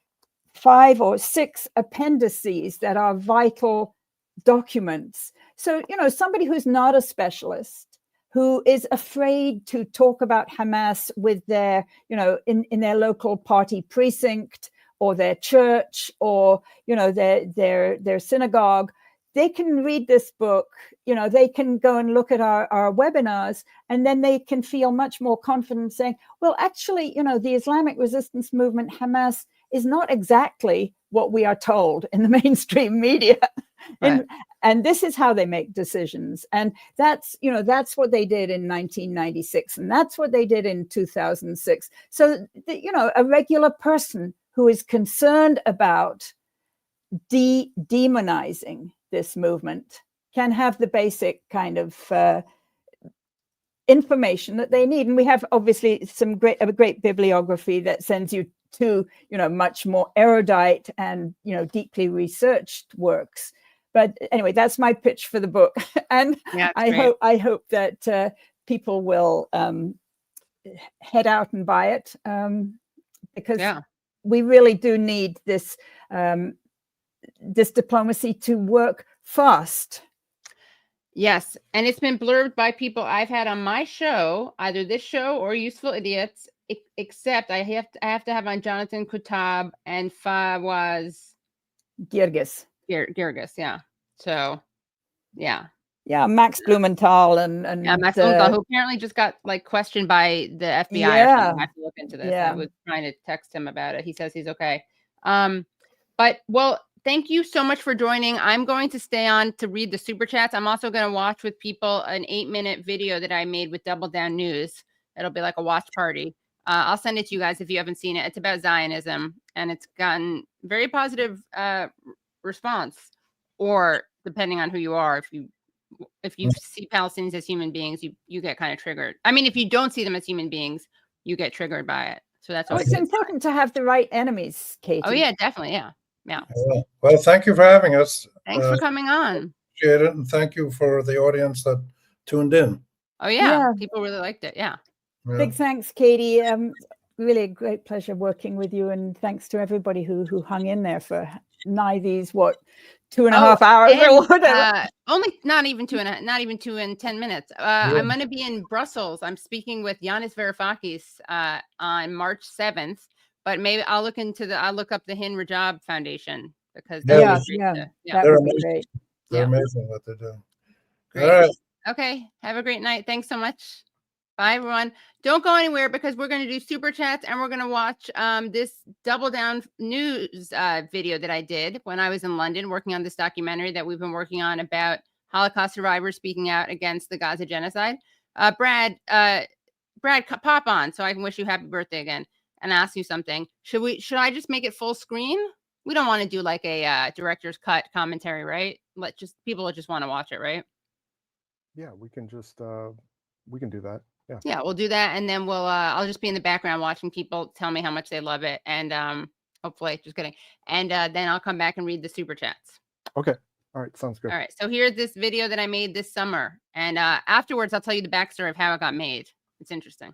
5 or 6 appendices that are vital documents. So, somebody who's not a specialist, who is afraid to talk about Hamas with their, in their local party precinct or their church or, their synagogue, they can read this book, they can go and look at our webinars, and then they can feel much more confident saying, well, actually, the Islamic resistance movement, Hamas, is not exactly what we are told in the mainstream media. Right. And this is how they make decisions. And that's what they did in 1996. And that's what they did in 2006. So, a regular person who is concerned about demonizing this movement can have the basic kind of information that they need. And we have obviously a great bibliography that sends you to, much more erudite and, deeply researched works. But anyway, that's my pitch for the book. And Yeah, I hope that people will head out and buy it, because we really do need this this diplomacy to work fast. Yes, and it's been blurbed by people I've had on my show, either this show or Useful Idiots, except I have to have on Jonathan Kutab and Fawaz Girgis. Yeah. So, yeah. Yeah, Max Blumenthal and Max Blumenthal, who apparently just got questioned by the FBI or something. I have to look into this. I was trying to text him about it. He says he's okay. But thank you so much for joining. I'm going to stay on to read the super chats. I'm also going to watch with people an 8-minute video that I made with Double Down News. It'll be like a watch party. I'll send it to you guys if you haven't seen it. It's about Zionism, and it's gotten very positive response. Or depending on who you are, if you see Palestinians as human beings, you get kind of triggered. I mean, if you don't see them as human beings, you get triggered by it. So that's it's important to have the right enemies, Katie. Oh yeah, definitely, yeah. Well, thank you for having us. Thanks for coming on. Appreciate it, and thank you for the audience that tuned in. Oh yeah, people really liked it. Yeah. Big thanks, Katie. Really a great pleasure working with you, and thanks to everybody who hung in there for nigh these 2.5 hours or whatever. Only not even 2 and 10 minutes. I'm going to be in Brussels. I'm speaking with Yanis Varoufakis on March 7th. But maybe I'll look up the Hin Rajab Foundation, because they're amazing. They're amazing what they're doing. Great. All right. Okay. Have a great night. Thanks so much. Bye, everyone. Don't go anywhere, because we're going to do super chats, and we're going to watch this Double Down News video that I did when I was in London working on this documentary that we've been working on about Holocaust survivors speaking out against the Gaza genocide. Brad, pop on so I can wish you happy birthday again and ask you something. Should I just make it full screen, We don't want to do like a director's cut commentary, right? People just want to watch it, right? Yeah, we can just we can do that. Yeah. Yeah, we'll do that, and then I'll just be in the background watching people tell me how much they love it, and hopefully, just kidding, and then I'll come back and read the super chats. Okay. All right. Sounds good. All right. So here's this video that I made this summer, and afterwards, I'll tell you the backstory of how it got made. It's interesting.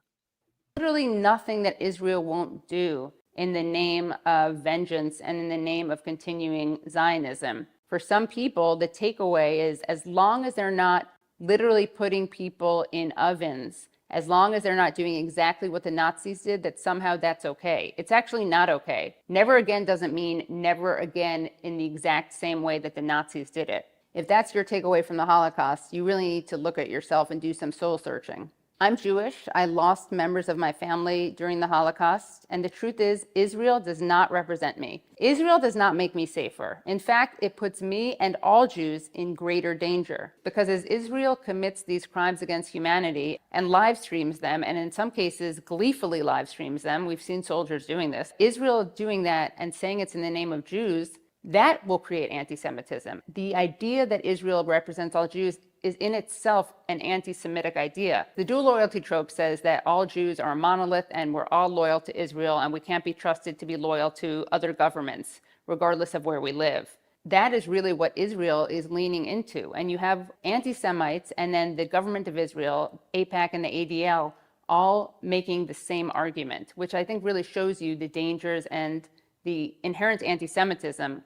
Literally nothing that Israel won't do in the name of vengeance and in the name of continuing Zionism. For some people, the takeaway is as long as they're not literally putting people in ovens, as long as they're not doing exactly what the Nazis did, that somehow that's okay. It's actually not okay. Never again doesn't mean never again in the exact same way that the Nazis did it. If that's your takeaway from the Holocaust, you really need to look at yourself and do some soul searching. I'm Jewish. I lost members of my family during the Holocaust. And the truth is, Israel does not represent me. Israel does not make me safer. In fact, it puts me and all Jews in greater danger. Because as Israel commits these crimes against humanity and live streams them, and in some cases gleefully live streams them, we've seen soldiers doing this, Israel doing that and saying it's in the name of Jews, that will create anti-Semitism. The idea that Israel represents all Jews is in itself an anti-Semitic idea. The dual loyalty trope says that all Jews are a monolith and we're all loyal to Israel and we can't be trusted to be loyal to other governments, regardless of where we live. That is really what Israel is leaning into. And you have anti-Semites and then the government of Israel, AIPAC and the ADL, all making the same argument, which I think really shows you the dangers and the inherent anti-Semitism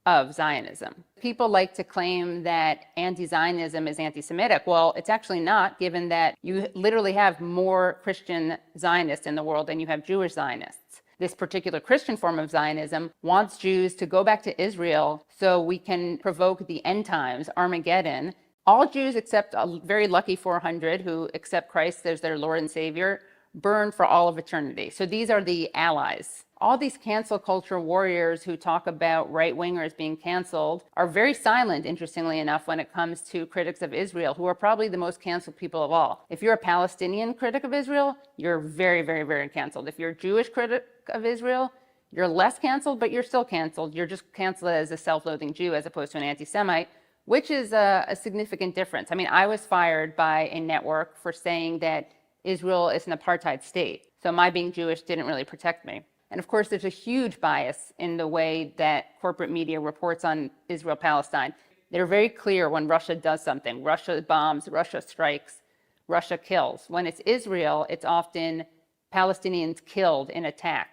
of Zionism. People like to claim that anti-Zionism is anti-Semitic. Well, it's actually not, given that you literally have more Christian Zionists in the world than you have Jewish Zionists. This particular Christian form of Zionism wants Jews to go back to Israel so we can provoke the end times, Armageddon. All Jews except a very lucky 400 who accept Christ as their Lord and Savior burn for all of eternity. So these are the allies. All these cancel culture warriors who talk about right-wingers being canceled are very silent, interestingly enough, when it comes to critics of Israel, who are probably the most canceled people of all. If you're a Palestinian critic of Israel, you're very, very, very canceled. If you're a Jewish critic of Israel, you're less canceled, but you're still canceled. You're just canceled as a self-loathing Jew as opposed to an anti-Semite, which is a significant difference. I mean, I was fired by a network for saying that Israel is an apartheid state. So my being Jewish didn't really protect me. And of course, there's a huge bias in the way that corporate media reports on Israel-Palestine. They're very clear when Russia does something. Russia bombs, Russia strikes, Russia kills. When it's Israel, it's often Palestinians killed in attack,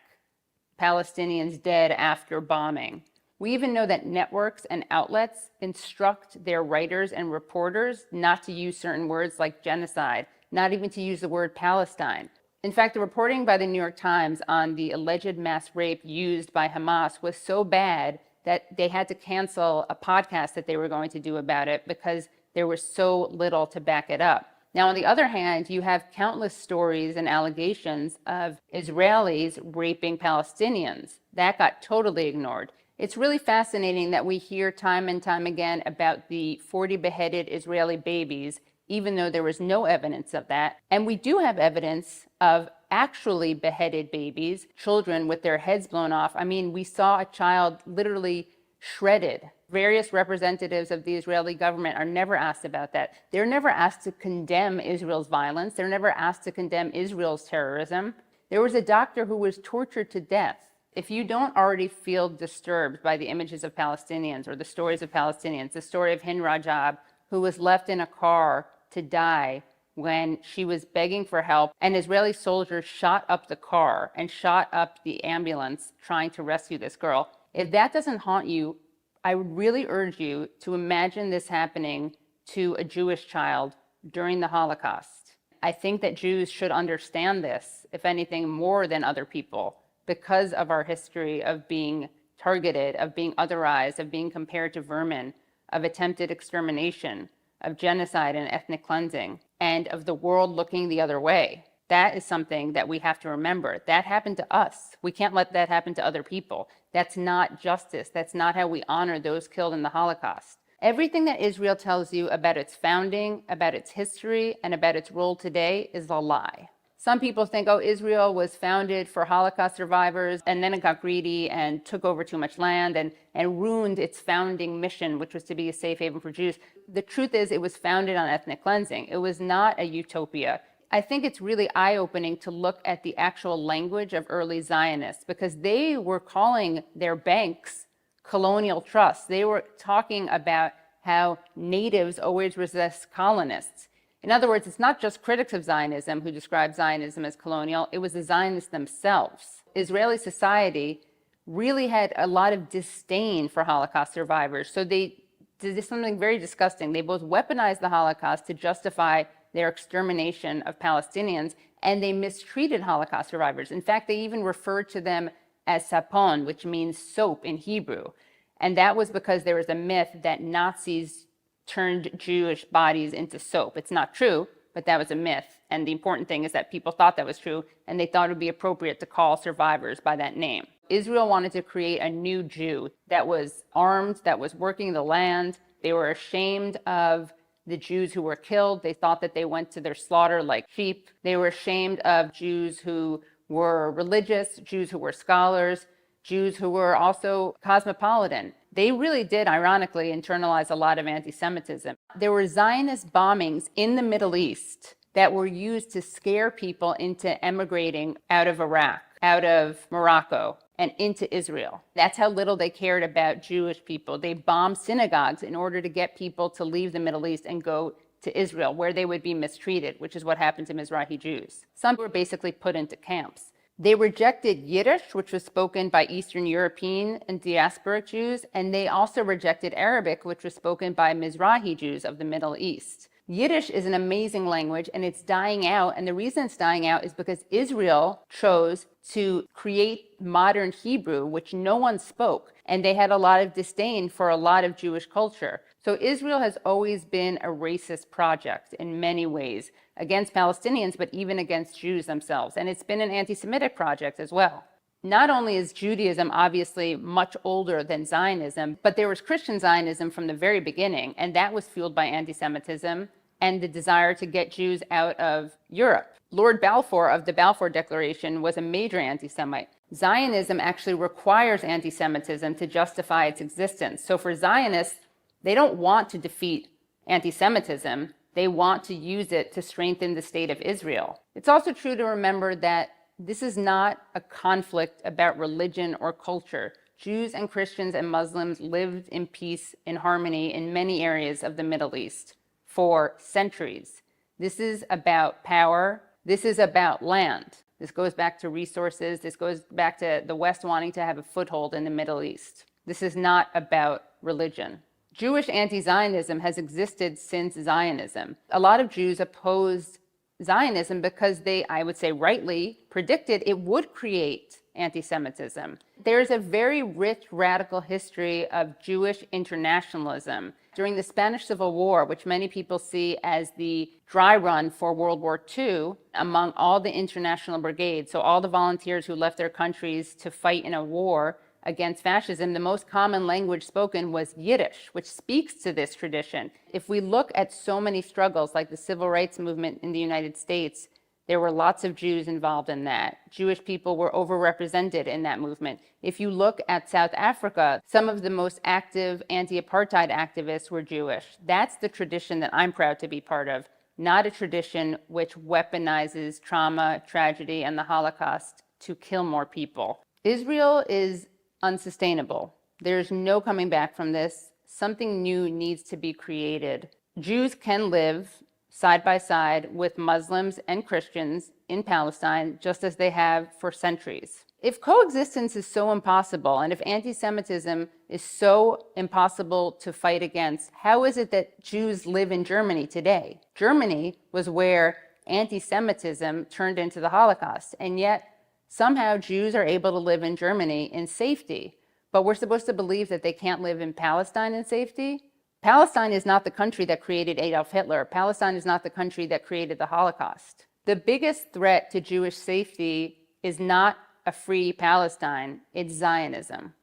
Palestinians dead after bombing. We even know that networks and outlets instruct their writers and reporters not to use certain words like genocide, not even to use the word Palestine. In fact, the reporting by the New York Times on the alleged mass rape used by Hamas was so bad that they had to cancel a podcast that they were going to do about it because there was so little to back it up. Now, on the other hand, you have countless stories and allegations of Israelis raping Palestinians. That got totally ignored. It's really fascinating that we hear time and time again about the 40 beheaded Israeli babies, even though there was no evidence of that. And we do have evidence of actually beheaded babies, children with their heads blown off. I mean, we saw a child literally shredded. Various representatives of the Israeli government are never asked about that. They're never asked to condemn Israel's violence. They're never asked to condemn Israel's terrorism. There was a doctor who was tortured to death. If you don't already feel disturbed by the images of Palestinians or the stories of Palestinians, the story of Hind Rajab, who was left in a car to die when she was begging for help, and Israeli soldiers shot up the car and shot up the ambulance trying to rescue this girl. If that doesn't haunt you, I would really urge you to imagine this happening to a Jewish child during the Holocaust. I think that Jews should understand this, if anything, more than other people, because of our history of being targeted, of being otherized, of being compared to vermin, of attempted extermination, of genocide and ethnic cleansing, and of the world looking the other way. That is something that we have to remember. That happened to us. We can't let that happen to other people. That's not justice. That's not how we honor those killed in the Holocaust. Everything that Israel tells you about its founding, about its history, and about its role today is a lie. Some people think, oh, Israel was founded for Holocaust survivors, and then it got greedy and took over too much land and ruined its founding mission, which was to be a safe haven for Jews. The truth is, it was founded on ethnic cleansing. It was not a utopia. I think it's really eye-opening to look at the actual language of early Zionists, because they were calling their banks colonial trusts. They were talking about how natives always resist colonists. In other words, it's not just critics of Zionism who describe Zionism as colonial, it was the Zionists themselves. Israeli society really had a lot of disdain for Holocaust survivors. So they did something very disgusting. They both weaponized the Holocaust to justify their extermination of Palestinians, and they mistreated Holocaust survivors. In fact, they even referred to them as sapon, which means soap in Hebrew. And that was because there was a myth that Nazis turned Jewish bodies into soap. It's not true, but that was a myth. And the important thing is that people thought that was true, and they thought it would be appropriate to call survivors by that name. Israel wanted to create a new Jew that was armed, that was working the land. They were ashamed of the Jews who were killed. They thought that they went to their slaughter like sheep. They were ashamed of Jews who were religious, Jews who were scholars, Jews who were also cosmopolitan. They really did, ironically, internalize a lot of anti-Semitism. There were Zionist bombings in the Middle East that were used to scare people into emigrating out of Iraq, out of Morocco, and into Israel. That's how little they cared about Jewish people. They bombed synagogues in order to get people to leave the Middle East and go to Israel, where they would be mistreated, which is what happened to Mizrahi Jews. Some were basically put into camps. They rejected Yiddish, which was spoken by Eastern European and diasporic Jews, and they also rejected Arabic, which was spoken by Mizrahi Jews of the Middle East. Yiddish is an amazing language, and it's dying out, and the reason it's dying out is because Israel chose to create modern Hebrew, which no one spoke, and they had a lot of disdain for a lot of Jewish culture. So Israel has always been a racist project in many ways, against Palestinians, but even against Jews themselves. And it's been an anti-Semitic project as well. Not only is Judaism obviously much older than Zionism, but there was Christian Zionism from the very beginning, and that was fueled by anti-Semitism and the desire to get Jews out of Europe. Lord Balfour of the Balfour Declaration was a major anti-Semite. Zionism actually requires anti-Semitism to justify its existence. So for Zionists, they don't want to defeat anti-Semitism. They want to use it to strengthen the state of Israel. It's also true to remember that this is not a conflict about religion or culture. Jews and Christians and Muslims lived in peace, in harmony in many areas of the Middle East for centuries. This is about power. This is about land. This goes back to resources. This goes back to the West wanting to have a foothold in the Middle East. This is not about religion. Jewish anti-Zionism has existed since Zionism. A lot of Jews opposed Zionism because they, I would say rightly, predicted it would create anti-Semitism. There's a very rich radical history of Jewish internationalism. During the Spanish Civil War, which many people see as the dry run for World War II, among all the international brigades, so all the volunteers who left their countries to fight in a war against fascism, the most common language spoken was Yiddish, which speaks to this tradition. If we look at so many struggles like the civil rights movement in the United States, there were lots of Jews involved in that. Jewish people were overrepresented in that movement. If you look at South Africa, some of the most active anti-apartheid activists were Jewish. That's the tradition that I'm proud to be part of, not a tradition which weaponizes trauma, tragedy, and the Holocaust to kill more people. Israel is unsustainable. There's no coming back from this. Something new needs to be created. Jews can live side by side with Muslims and Christians in Palestine, just as they have for centuries. If coexistence is so impossible, and if anti-Semitism is so impossible to fight against, how is it that Jews live in Germany today? Germany was where anti-Semitism turned into the Holocaust, and yet somehow Jews are able to live in Germany in safety, but we're supposed to believe that they can't live in Palestine in safety? Palestine is not the country that created Adolf Hitler. Palestine is not the country that created the Holocaust. The biggest threat to Jewish safety is not a free Palestine, it's Zionism.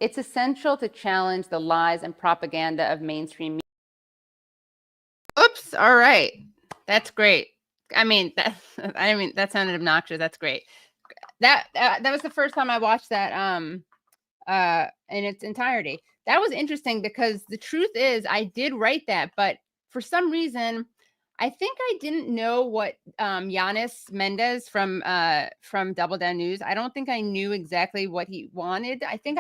It's essential to challenge the lies and propaganda of mainstream media. Oops, all right. That's great. I mean, that sounded obnoxious. That's great. That was the first time I watched that in its entirety. That was interesting because the truth is I did write that, but for some reason I think I didn't know what Giannis Mendez from Double Down News. I don't think I knew exactly what he wanted. I think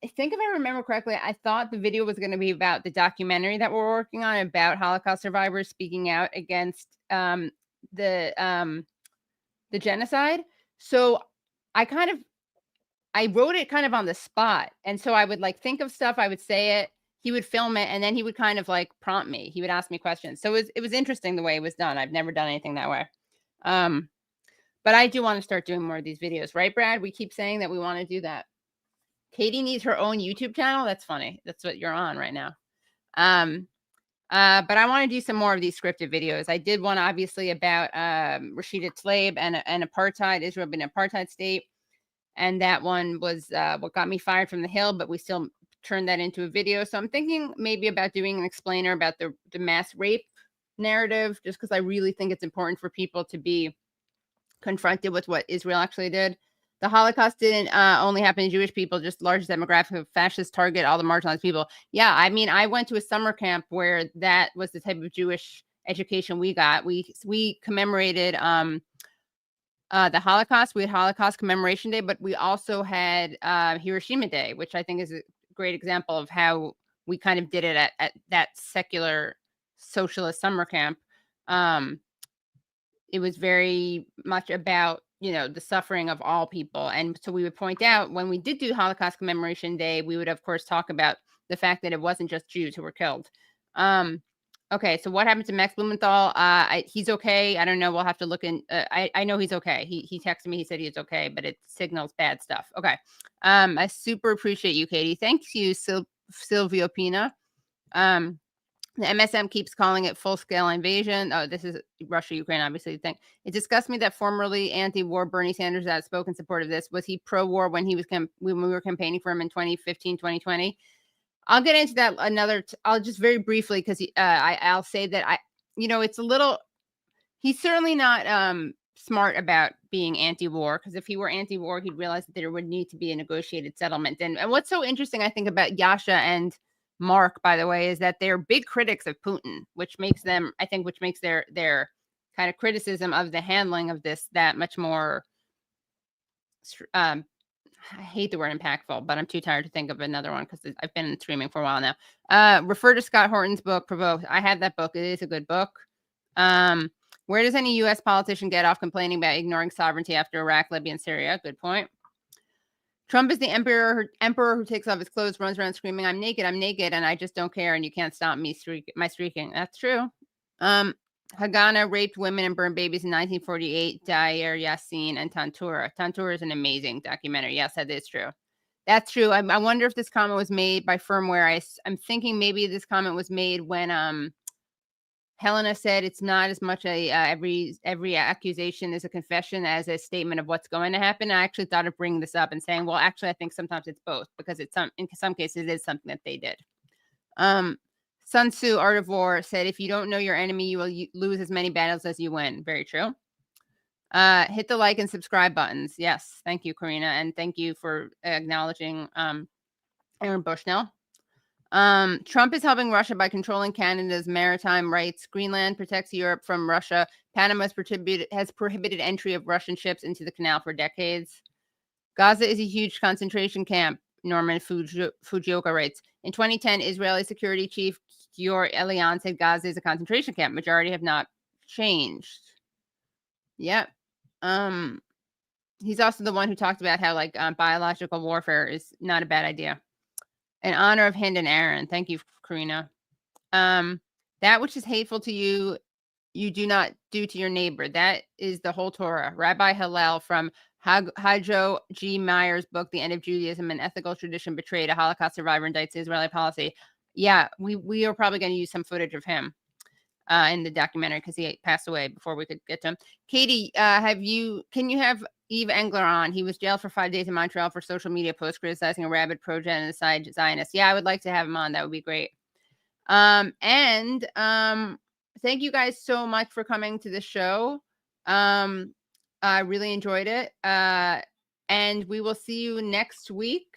if I remember correctly, I thought the video was going to be about the documentary that we're working on about Holocaust survivors speaking out against the genocide. So I wrote it kind of on the spot. And so I would like think of stuff, I would say it, he would film it, and then he would kind of like prompt me. He would ask me questions. So it was interesting the way it was done. I've never done anything that way. But I do want to start doing more of these videos, right, Brad? We keep saying that we want to do that. Katie needs her own YouTube channel. That's funny. That's what you're on right now. But I want to do some more of these scripted videos. I did one obviously about Rashida Tlaib and apartheid, Israel being an apartheid state. And that one was what got me fired from the Hill, but we still turned that into a video. So I'm thinking maybe about doing an explainer about the mass rape narrative, just because I really think it's important for people to be confronted with what Israel actually did. The Holocaust didn't only happen to Jewish people, just large demographic of fascist target, all the marginalized people. Yeah, I mean, I went to a summer camp where that was the type of Jewish education we got. We commemorated the Holocaust. We had Holocaust Commemoration Day, but we also had Hiroshima Day, which I think is a great example of how we kind of did it at that secular socialist summer camp. It was very much about, the suffering of all people. And so we would point out when we did do Holocaust Commemoration Day, we would, of course, talk about the fact that it wasn't just Jews who were killed. Okay, so what happened to Max Blumenthal? He's okay. I don't know. We'll have to look in. I know he's okay. He texted me. He said he's okay, but it signals bad stuff. Okay. I super appreciate you, Katie. Thanks you, Silvio Pina. The MSM keeps calling it full-scale invasion. Oh, this is Russia, Ukraine, obviously. It disgusts me that formerly anti-war Bernie Sanders that spoke in support of this. Was he pro-war when he was when we were campaigning for him in 2015, 2020? I'll get into that I'll just very briefly, because I'll say that it's a little, he's certainly not smart about being anti-war, because if he were anti-war, he'd realize that there would need to be a negotiated settlement. And what's so interesting, I think, about Yasha and Mark, by the way, is that they're big critics of Putin, which makes their kind of criticism of the handling of this that much more, I hate the word impactful, but I'm too tired to think of another one because I've been streaming for a while now. Refer to Scott Horton's book, Provoked. I have that book. It is a good book. Where does any U.S. politician get off complaining about ignoring sovereignty after Iraq, Libya, and Syria? Good point. Trump is the emperor who takes off his clothes, runs around screaming, I'm naked, and I just don't care, and you can't stop me my streaking. That's true. Haganah raped women and burned babies in 1948, Dayer Yassin, and Tantura. Tantura is an amazing documentary. Yes, that is true. That's true. I wonder if this comment was made by firmware. I'm thinking maybe this comment was made when Helena said it's not as much a every accusation is a confession as a statement of what's going to happen. I actually thought of bringing this up and saying, well, actually, I think sometimes it's both, because in some cases it is something that they did. Sun Tzu, Art of War, said, if you don't know your enemy, you will lose as many battles as you win. Very true. Hit the like and subscribe buttons. Yes. Thank you, Karina. And thank you for acknowledging Aaron Bushnell. Trump is helping Russia by controlling Canada's maritime rights. Greenland protects Europe from Russia. Panama has prohibited entry of Russian ships into the canal for decades. Gaza is a huge concentration camp, Norman Fujioka writes. In 2010, Israeli security chief Gior Elian said Gaza is a concentration camp. Majority have not changed. Yep. He's also the one who talked about how biological warfare is not a bad idea. In honor of Hind and Aaron. Thank you, Karina. That which is hateful to you, you do not do to your neighbor. That is the whole Torah. Rabbi Hillel from Hajo G. Meyer's book, The End of Judaism, An Ethical Tradition Betrayed, a Holocaust Survivor Indicts Israeli Policy. Yeah, we are probably going to use some footage of him in the documentary because he passed away before we could get to him. Katie, can you have Yves Engler on? He was jailed for 5 days in Montreal for social media posts criticizing a rabid pro-genocide Zionist. Yeah, I would like to have him on. That would be great. thank you guys so much for coming to the show. I really enjoyed it. And we will see you next week.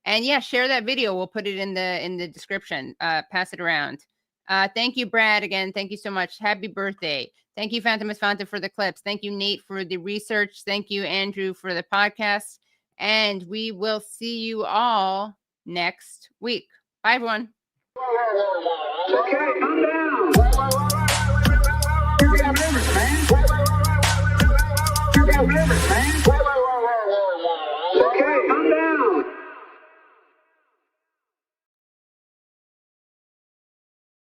And yeah, share that video. We'll put it in the description. Pass it around. Thank you, Brad. Again, thank you so much. Happy birthday. Thank you, Phantom Fanta, for the clips. Thank you, Nate, for the research. Thank you, Andrew, for the podcast. And we will see you all next week. Bye, everyone. Okay, I'm down. You got limits, man. You got limits, man.